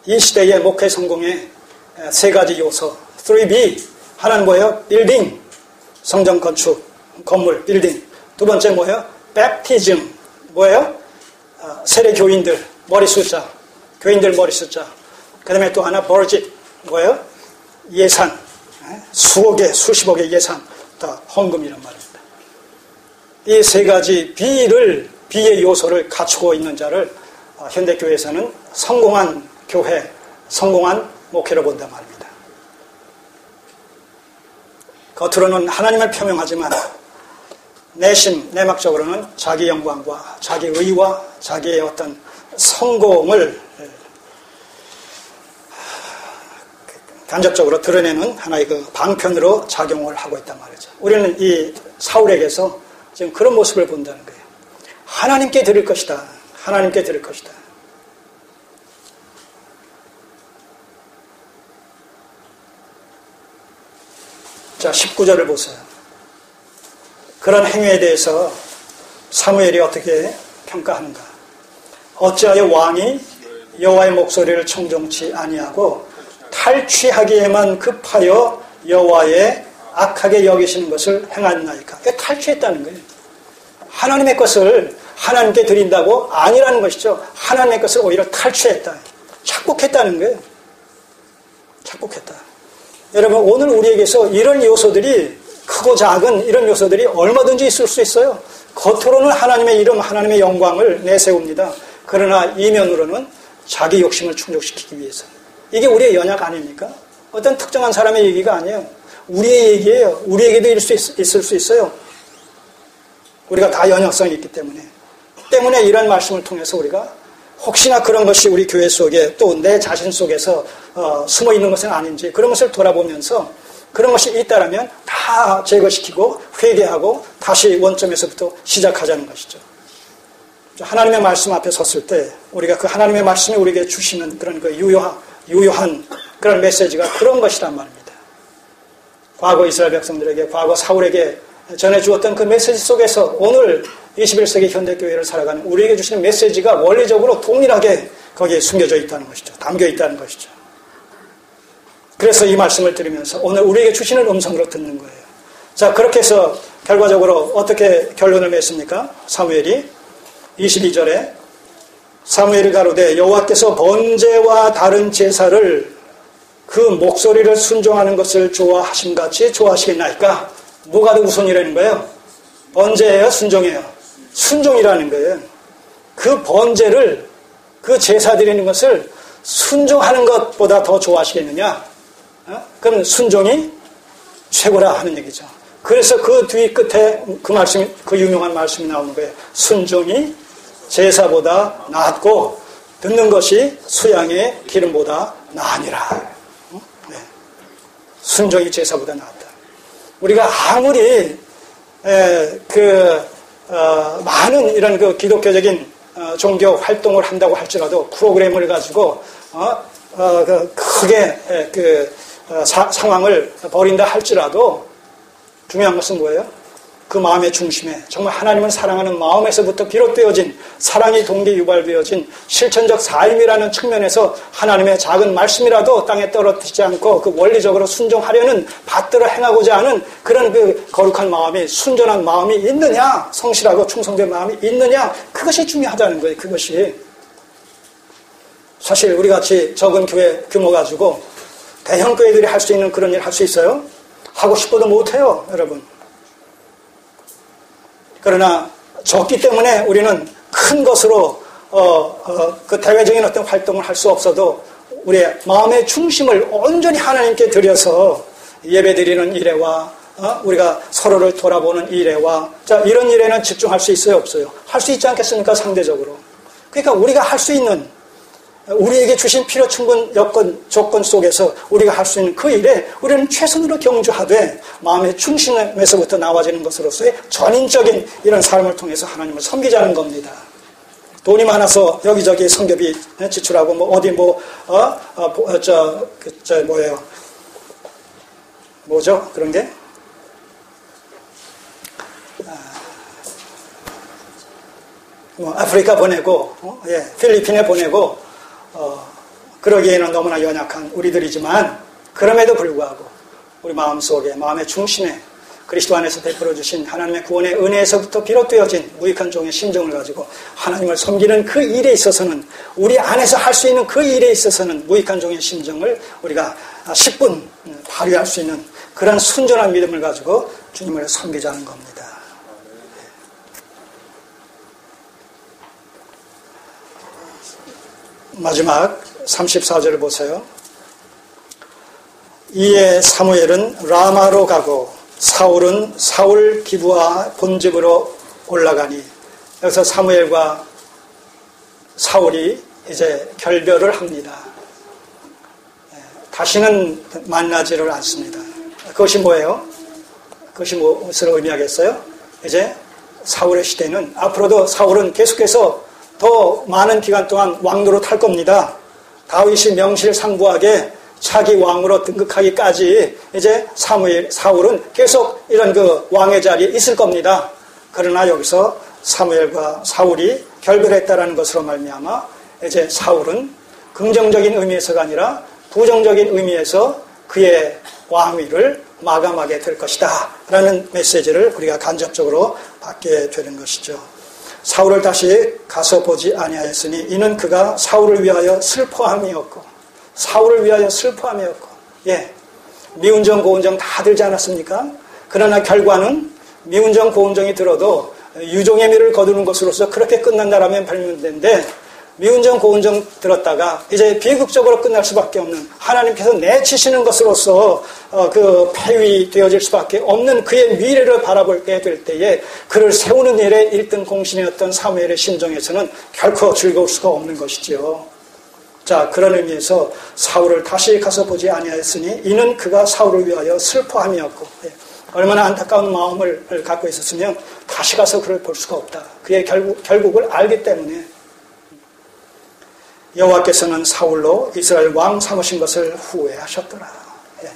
이 시대의 목회 성공의 세 가지 요소. 3B. 하나는 뭐예요? 빌딩. 성전 건축, 건물, 빌딩. 두 번째 뭐예요? Baptism. 뭐예요? 세례 교인들, 머리 숫자. 교인들 머리 숫자. 그 다음에 또 하나, 버짓. 뭐예요? 예산. 수억의, 수십억의 예산. 다 헌금이란 말입니다. 이 세 가지 B의 요소를 갖추고 있는 자를 현대교회에서는 성공한 교회, 성공한 목회로 본단 말입니다. 겉으로는 하나님을 표명하지만 내막적으로는 자기 영광과 자기 의와 자기의 어떤 성공을 간접적으로 드러내는 하나의 그 방편으로 작용을 하고 있단 말이죠. 우리는 이 사울에게서 지금 그런 모습을 본다는 거예요. 하나님께 드릴 것이다. 하나님께 드릴 것이다. 자, 19절을 보세요. 그런 행위에 대해서 사무엘이 어떻게 평가하는가? 어찌하여 왕이 여호와의 목소리를 청종치 아니하고 탈취하기에만 급하여 여호와의 악하게 여기시는 것을 행하나이까? 탈취했다는 거예요. 하나님의 것을 하나님께 드린다고 아니라는 것이죠. 하나님의 것을 오히려 탈취했다. 착복했다는 거예요. 착복했다. 여러분, 오늘 우리에게서 이런 요소들이 크고 작은 이런 요소들이 얼마든지 있을 수 있어요. 겉으로는 하나님의 이름, 하나님의 영광을 내세웁니다. 그러나 이면으로는 자기 욕심을 충족시키기 위해서. 이게 우리의 연약 아닙니까? 어떤 특정한 사람의 얘기가 아니에요. 우리의 얘기예요. 우리에게도 있을 수 있어요. 우리가 다 연역성이 있기 때문에 이런 말씀을 통해서 우리가 혹시나 그런 것이 우리 교회 속에 또 내 자신 속에서 숨어 있는 것은 아닌지 그런 것을 돌아보면서 그런 것이 있다라면 다 제거시키고 회개하고 다시 원점에서부터 시작하자는 것이죠. 하나님의 말씀 앞에 섰을 때 우리가 그 하나님의 말씀이 우리에게 주시는 그런 그 유효한 그런 메시지가 그런 것이란 말입니다. 과거 이스라엘 백성들에게 과거 사울에게 전해주었던 그 메시지 속에서 오늘 21세기 현대교회를 살아가는 우리에게 주시는 메시지가 원리적으로 동일하게 거기에 숨겨져 있다는 것이죠. 담겨 있다는 것이죠. 그래서 이 말씀을 들으면서 오늘 우리에게 주시는 음성으로 듣는 거예요. 자, 그렇게 해서 결과적으로 어떻게 결론을 맺습니까? 사무엘이 22절에 사무엘이 가로되 여호와께서 번제와 다른 제사를 그 목소리를 순종하는 것을 좋아하심같이 좋아하시겠나이까? 뭐가 더 우선이라는 거예요? 번제예요? 순종이에요? 순종이라는 거예요. 그 번제를 그 제사 드리는 것을 순종하는 것보다 더 좋아하시겠느냐? 그럼 순종이 최고라 하는 얘기죠. 그래서 그 뒤 끝에 그 말씀이, 그 유명한 말씀이 나오는 거예요. 순종이 제사보다 낫고 듣는 것이 수양의 기름보다 나으니라. 네. 순종이 제사보다 낫다. 우리가 아무리 많은 이런 그 기독교적인 종교 활동을 한다고 할지라도 프로그램을 가지고 크게 상황을 벌인다 할지라도 중요한 것은 뭐예요? 그 마음의 중심에 정말 하나님을 사랑하는 마음에서부터 비롯되어진 사랑이 동기 유발되어진 실천적 삶이라는 측면에서 하나님의 작은 말씀이라도 땅에 떨어지지 않고 그 원리적으로 순종하려는 받들어 행하고자 하는 그런 그 거룩한 마음이 순전한 마음이 있느냐, 성실하고 충성된 마음이 있느냐, 그것이 중요하다는 거예요. 그것이 사실 우리 같이 적은 교회 규모 가지고 대형 교회들이 할 수 있는 그런 일 할 수 있어요? 하고 싶어도 못해요, 여러분. 그러나 적기 때문에 우리는 큰 것으로 그 대외적인 어떤 활동을 할 수 없어도 우리의 마음의 중심을 온전히 하나님께 드려서 예배드리는 일에와 우리가 서로를 돌아보는 일에와 자 이런 일에는 집중할 수 있어요, 없어요? 할 수 있지 않겠습니까? 상대적으로. 그러니까 우리가 할 수 있는 우리에게 주신 필요 충분 조건 속에서 우리가 할 수 있는 그 일에 우리는 최선으로 경주하되 마음의 중심에서부터 나와지는 것으로서의 전인적인 이런 삶을 통해서 하나님을 섬기자는 겁니다. 돈이 많아서 여기저기 성교비 지출하고 뭐죠? 그런 게? 아프리카 보내고, 필리핀에 보내고, 그러기에는 너무나 연약한 우리들이지만 그럼에도 불구하고 우리 마음속에 마음의 중심에 그리스도 안에서 베풀어 주신 하나님의 구원의 은혜에서부터 비롯되어진 무익한 종의 심정을 가지고 하나님을 섬기는 그 일에 있어서는 우리 안에서 할 수 있는 그 일에 있어서는 무익한 종의 심정을 우리가 10분 발휘할 수 있는 그런 순전한 믿음을 가지고 주님을 섬기자는 겁니다. 마지막 34절을 보세요. 이에 사무엘은 라마로 가고 사울은 사울 기브아 본집으로 올라가니 여기서 사무엘과 사울이 이제 결별을 합니다. 다시는 만나지를 않습니다. 그것이 뭐예요? 그것이 무엇을 의미하겠어요? 이제 사울의 시대는 앞으로도 사울은 계속해서 더 많은 기간 동안 왕노릇 할 겁니다. 다윗이 명실상부하게 차기 왕으로 등극하기까지 이제 사울은 계속 이런 그 왕의 자리에 있을 겁니다. 그러나 여기서 사무엘과 사울이 결별했다라는 것으로 말미암아 이제 사울은 긍정적인 의미에서가 아니라 부정적인 의미에서 그의 왕위를 마감하게 될 것이다 라는 메시지를 우리가 간접적으로 받게 되는 것이죠. 사울을 다시 가서 보지 아니하였으니 이는 그가 사울을 위하여 슬퍼함이었고 미운정 고운정 다 들지 않았습니까? 그러나 결과는 미운정 고운정이 들어도 유종의 미를 거두는 것으로서 그렇게 끝난다라면 발명되는데 미운정 고운정 들었다가 이제 비극적으로 끝날 수밖에 없는, 하나님께서 내치시는 것으로서 그 폐위되어질 수밖에 없는 그의 미래를 바라보게 될 때에 그를 세우는 일에 1등 공신이었던 사무엘의 심정에서는 결코 즐거울 수가 없는 것이지요. 자, 그런 의미에서 사울을 다시 가서 보지 아니하였으니 이는 그가 사울을 위하여 슬퍼함이었고, 얼마나 안타까운 마음을 갖고 있었으면 다시 가서 그를 볼 수가 없다. 그의 결국을 알기 때문에 여호와께서는 사울로 이스라엘 왕 삼으신 것을 후회하셨더라. 예.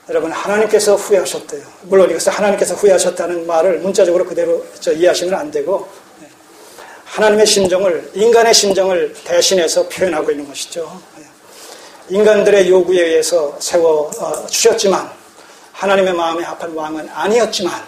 여러분, 하나님께서 후회하셨대요. 물론 이것을 하나님께서 후회하셨다는 말을 문자적으로 그대로 이해하시면 안 되고, 예. 하나님의 심정을, 인간의 심정을 대신해서 표현하고 있는 것이죠. 예. 인간들의 요구에 의해서 세워 주셨지만 하나님의 마음에 합한 왕은 아니었지만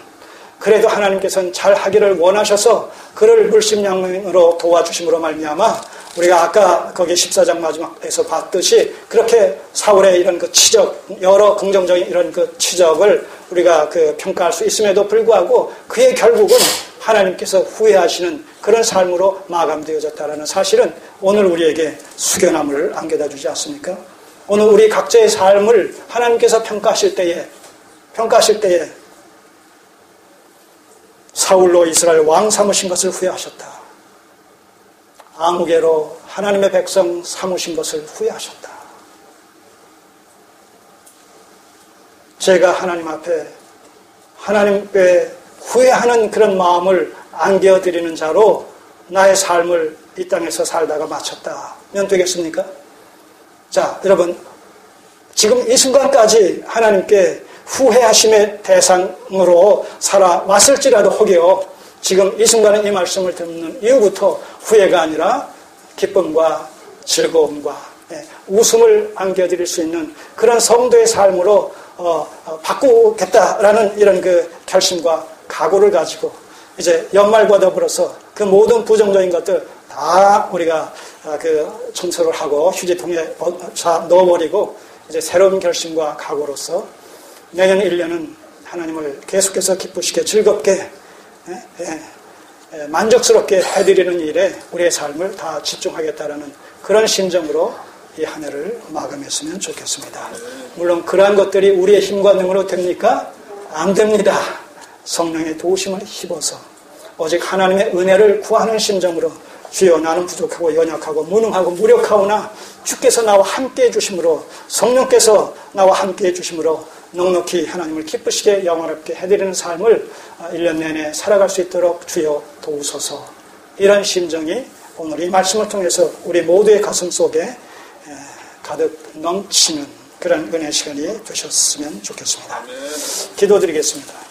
그래도 하나님께서는 잘 하기를 원하셔서 그를 물심양면으로 도와주심으로 말미암아 우리가 아까 거기 14장 마지막에서 봤듯이 그렇게 사울의 이런 그 치적, 여러 긍정적인 이런 그 치적을 우리가 평가할 수 있음에도 불구하고 그의 결국은 하나님께서 후회하시는 그런 삶으로 마감되어졌다는 사실은 오늘 우리에게 숙연함을 안겨다 주지 않습니까? 오늘 우리 각자의 삶을 하나님께서 평가하실 때에 사울로 이스라엘 왕 삼으신 것을 후회하셨다. 아무개로 하나님의 백성 삼으신 것을 후회하셨다. 제가 하나님 앞에 하나님께 후회하는 그런 마음을 안겨드리는 자로 나의 삶을 이 땅에서 살다가 마쳤다면 되겠습니까? 자, 여러분, 지금 이 순간까지 하나님께 후회하심의 대상으로 살아왔을지라도 혹여 지금 이 순간에 이 말씀을 듣는 이후부터 후회가 아니라 기쁨과 즐거움과 웃음을 안겨드릴 수 있는 그런 성도의 삶으로 바꾸겠다라는 이런 그 결심과 각오를 가지고 이제 연말과 더불어서 그 모든 부정적인 것들 다 우리가 청소를 하고 휴지통에 넣어버리고 이제 새로운 결심과 각오로서 내년 1년은 하나님을 계속해서 기쁘시게 즐겁게 만족스럽게 해드리는 일에 우리의 삶을 다 집중하겠다라는 그런 심정으로 이 한 해를 마감했으면 좋겠습니다. 물론 그러한 것들이 우리의 힘과 능으로 됩니까? 안 됩니다. 성령의 도우심을 힘입어서 오직 하나님의 은혜를 구하는 심정으로 주여 나는 부족하고 연약하고 무능하고 무력하오나 주께서 나와 함께해 주심으로 성령께서 나와 함께해 주심으로 넉넉히 하나님을 기쁘시게 영원롭게 해드리는 삶을 1년 내내 살아갈 수 있도록 주여 도우소서. 이런 심정이 오늘 이 말씀을 통해서 우리 모두의 가슴 속에 가득 넘치는 그런 은혜 시간이 되셨으면 좋겠습니다. 기도드리겠습니다.